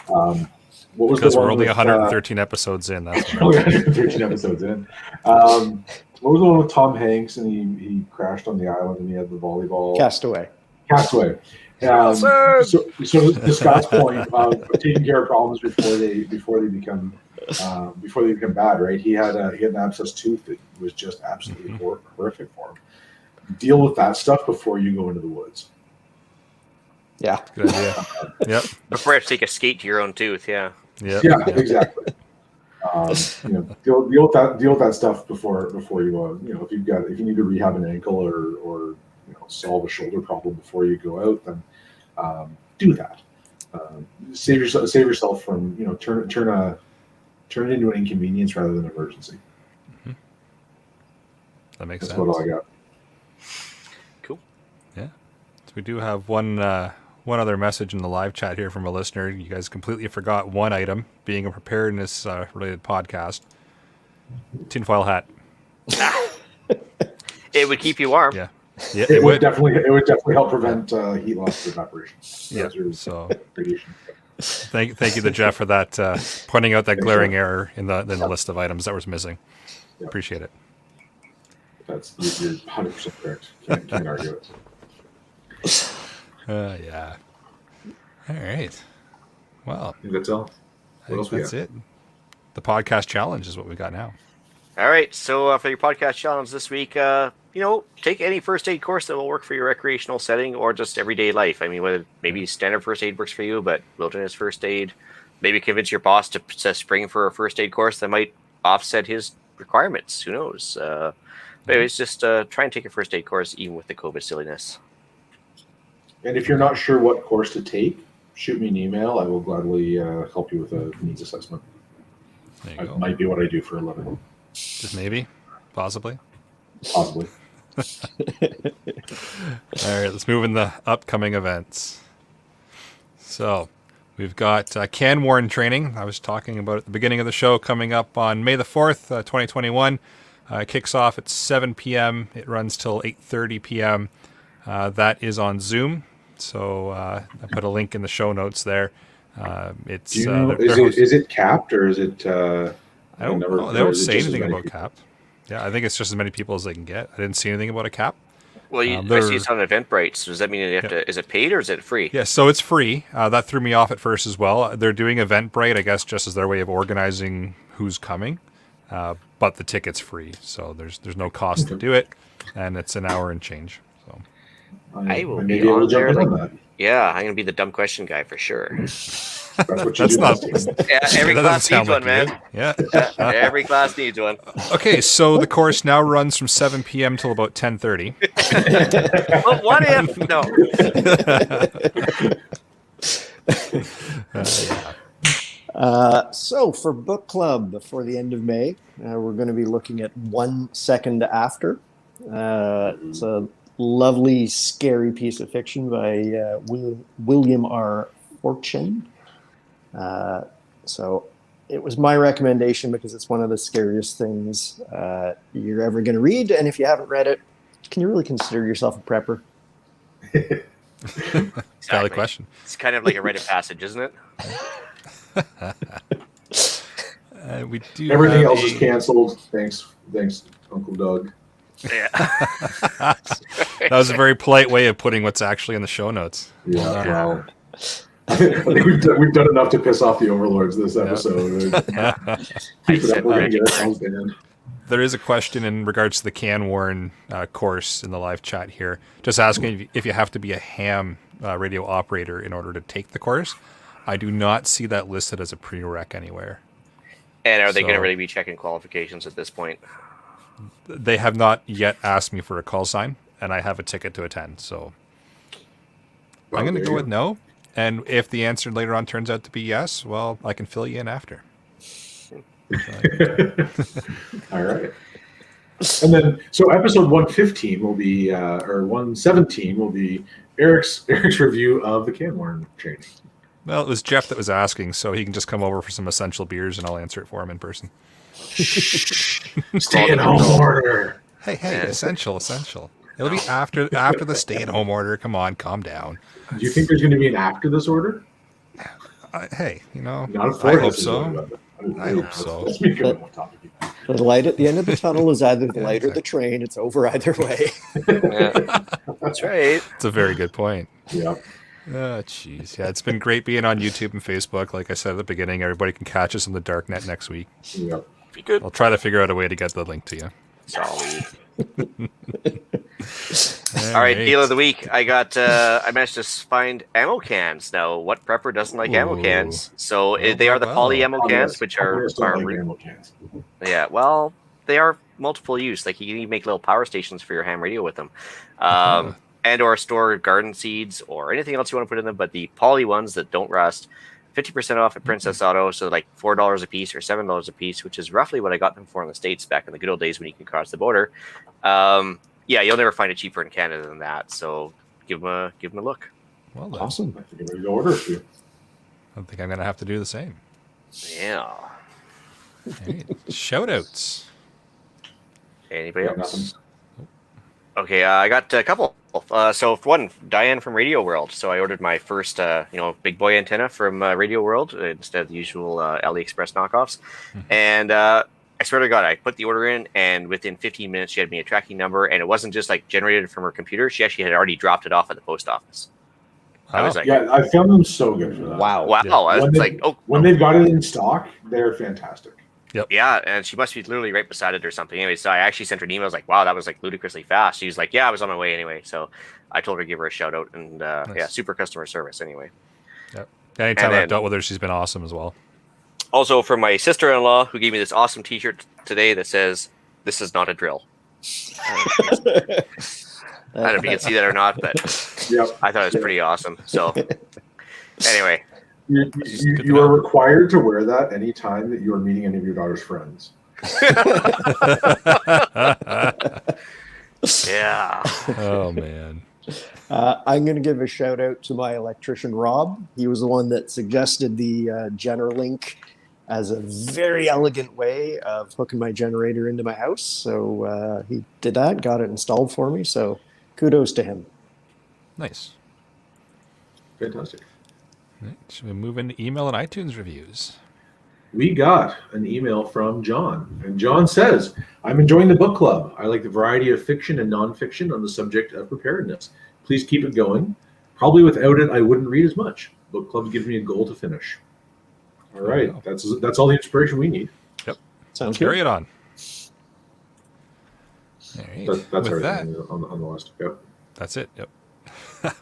What was because the one we're only with, 113 episodes in. That's only 113 episodes in. What was the one with Tom Hanks and he crashed on the island and he had the volleyball? Castaway. So to Scott's point of taking care of problems before they become bad, right? He had an abscessed tooth that was just absolutely horrific for him. Deal with that stuff before you go into the woods. Yeah, good idea. Yep. Before you have to take a skate to your own tooth. Yeah. Yep. Yeah, exactly. Deal with that stuff before you go out. If you need to rehab an ankle or solve a shoulder problem before you go out, then do that. Save yourself from turn it into an inconvenience rather than an emergency. Mm-hmm. That makes sense. That's what I got. Cool. Yeah. So we do have one other message in the live chat here from a listener. You guys completely forgot one item, being a preparedness related podcast. Tinfoil hat. It would keep you warm. Yeah. It would definitely help prevent heat loss and evaporation. Yeah. So thank you to Jeff for that pointing out that glaring error in the list of items that was missing. Yeah. Appreciate it. You're 100% correct. Can't argue it. Yeah. All right. Well, I think that's all. That's it. The podcast challenge is what we got now. All right. So for your podcast challenge this week, take any first aid course that will work for your recreational setting or just everyday life. I mean, whether maybe standard first aid works for you, but wilderness first aid, maybe convince your boss to spring for a first aid course that might offset his requirements. Who knows? But anyways, just try and take a first aid course even with the COVID silliness. And if you're not sure what course to take, shoot me an email. I will gladly help you with a needs assessment. That might be what I do for a living. Just maybe, possibly. Possibly. All right, let's move in the upcoming events. So we've got Can Warn training. I was talking about at the beginning of the show, coming up on May the 4th, 2021. Kicks off at 7 p.m. It runs till 8:30 p.m. That is on Zoom. So I put a link in the show notes there. It's is it capped or is it? I don't know. They don't say anything about capped. Yeah, I think it's just as many people as they can get. I didn't see anything about a cap. Well, I see it's on Eventbrite. So does that mean you have to? Is it paid or is it free? Yeah, so it's free. That threw me off at first as well. They're doing Eventbrite, I guess, just as their way of organizing who's coming. But the ticket's free, so there's no cost to do it, and it's an hour and change. So I will be on there. Yeah, I'm gonna be the dumb question guy for sure. That's what you do. Every class needs one, man. Yeah. Every class needs one. Okay, so the course now runs from 7 p.m. till about 10:30. Well, what if no? So for book club for the end of May, we're going to be looking at 1 Second After. It's a lovely, scary piece of fiction by William R. Forstchen. So it was my recommendation because it's one of the scariest things you're ever going to read. And if you haven't read it, can you really consider yourself a prepper? Exactly. Valid question. It's kind of like a rite of passage, isn't it? We do everything else is canceled. Thanks, Uncle Doug. Yeah. That was a very polite way of putting what's actually in the show notes. Yeah, Yeah. well, I think we've done enough to piss off the overlords this episode. Keep it up. We're going to get ourselves banned. There is a question in regards to the Can-Warn course in the live chat here. Just asking if you have to be a ham radio operator in order to take the course. I do not see that listed as a prereq anywhere. And are they going to So- really be checking qualifications at this point? They have not yet asked me for a call sign, and I have a ticket to attend. So I'm going to go with no. And if the answer later on turns out to be yes, well, I can fill you in after. All right. And then, so episode 115 will be, or 117 will be Eric's review of the Can-Warn training. Well, it was Jeff that was asking, so he can just come over for some essential beers, and I'll answer it for him in person. Stay-at-home order. Hey, essential. It'll be after the stay-at-home order. Come on, calm down. Do you think there's going to be an after this order? Hey, Not a I for hope this so. order, but- I hope so. Let's be good on topic. The light at the end of the tunnel is either the Yeah, light or the train. It's over either way. Yeah. That's right. It's a very good point. Yeah. Oh, jeez. Yeah, it's been great being on YouTube and Facebook. Like I said at the beginning, everybody can catch us on the darknet next week. Yeah. Be good. I'll try to figure out a way to get the link to you. Sorry. All right, deal of the week. I managed to find ammo cans. Now, what prepper doesn't like ammo Ooh. cans? So they are the poly ammo cans, which are ammo cans. yeah. Well, they are multiple use. Like you can even make little power stations for your ham radio with them, and or store garden seeds or anything else you want to put in them. But the poly ones that don't rust, 50% off at Princess Auto. So like $4 a piece or $7 a piece, which is roughly what I got them for in the States back in the good old days when you can cross the border. Yeah, you'll never find it cheaper in Canada than that. So give them a look. Well done. Awesome. I think I'm going to order a few. I think I'm going to have to do the same. Yeah. All right. Shout-outs. Anybody Yeah, else? nothing. Okay, I got a couple. So for one, Diane from Radio World. So I ordered my first, big boy antenna from Radio World instead of the usual AliExpress knockoffs. And I swear to God, I put the order in, and within 15 minutes, she had me a tracking number, and it wasn't just like generated from her computer. She actually had already dropped it off at the post office. I was like, Yeah, I found them so good for that. Wow. wow. Yeah. I was like, When they've got it in stock, they're fantastic. yeah, and she must be literally right beside it or something. Anyway, so I actually sent her an email. I was like, wow, that was like ludicrously fast. She was like, yeah, I was on my way anyway. So I told her to give her a shout out, and yeah, super customer service anyway. Yep. Anytime And I've then- dealt with her, she's been awesome as well. Also from my sister-in-law, who gave me this awesome T-shirt today that says, "This is not a drill." I don't know if you can see that or not, but Yep. I thought it was pretty awesome. So anyway, You good to are know. required to wear that anytime that you are meeting any of your daughter's friends. yeah. Oh, man. I'm going to give a shout out to my electrician, Rob. He was the one that suggested the Generalink as a very elegant way of hooking my generator into my house. So he did that, got it installed for me. So kudos to him. Nice. Fantastic. All right. Should we move into email and iTunes reviews? We got an email from John, and John says, I'm enjoying the book club. I like the variety of fiction and nonfiction on the subject of preparedness. Please keep it going. Probably without it, I wouldn't read as much. Book club gives me a goal to finish. All right, Wow. that's all the inspiration we need. Sounds Carry good. it on. All right. That's With that, everything on the list. Yep. that's it. Yep.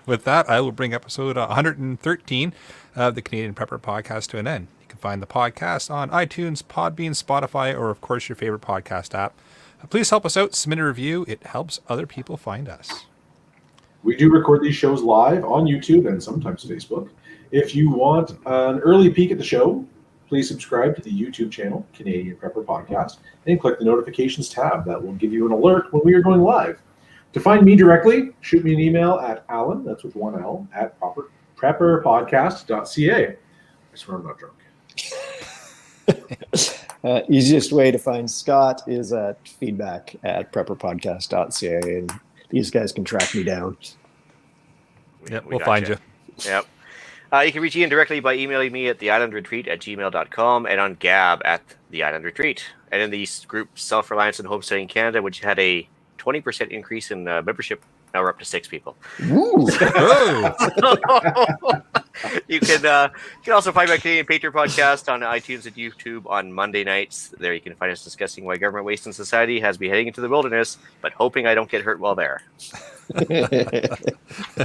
With that, I will bring episode 113 of the Canadian Prepper Podcast to an end. You can find the podcast on iTunes, Podbean, Spotify, or of course your favorite podcast app. Please help us out. Submit a review. It helps other people find us. We do record these shows live on YouTube and sometimes Facebook. If you want an early peek at the show, please subscribe to the YouTube channel, Canadian Prepper Podcast, and click the notifications tab. That will give you an alert when we are going live. To find me directly, shoot me an email at Alan, that's with one L, at prepperpodcast.ca. I swear I'm not drunk. Easiest way to find Scott is at feedback@prepperpodcast.ca, and these guys can track me down. Yep, We we'll got find you. Yep. You can reach Ian directly by emailing me at theislandretreat@gmail.com and on Gab at theislandretreat. And in the group Self-Reliance and Homesteading Canada, which had a 20% increase in membership. Now we're up to 6 people. Ooh. Oh, You can also find my Canadian Patriot podcast on iTunes and YouTube on Monday nights. There you can find us discussing why government waste in society has me heading into the wilderness, but hoping I don't get hurt while there. all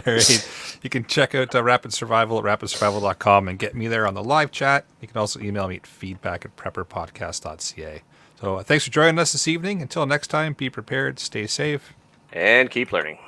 right. You can check out Rapid Survival at rapidsurvival.com and get me there on the live chat. You can also email me at feedback@prepperpodcast.ca. So thanks for joining us this evening. Until next time, be prepared, stay safe, And keep learning.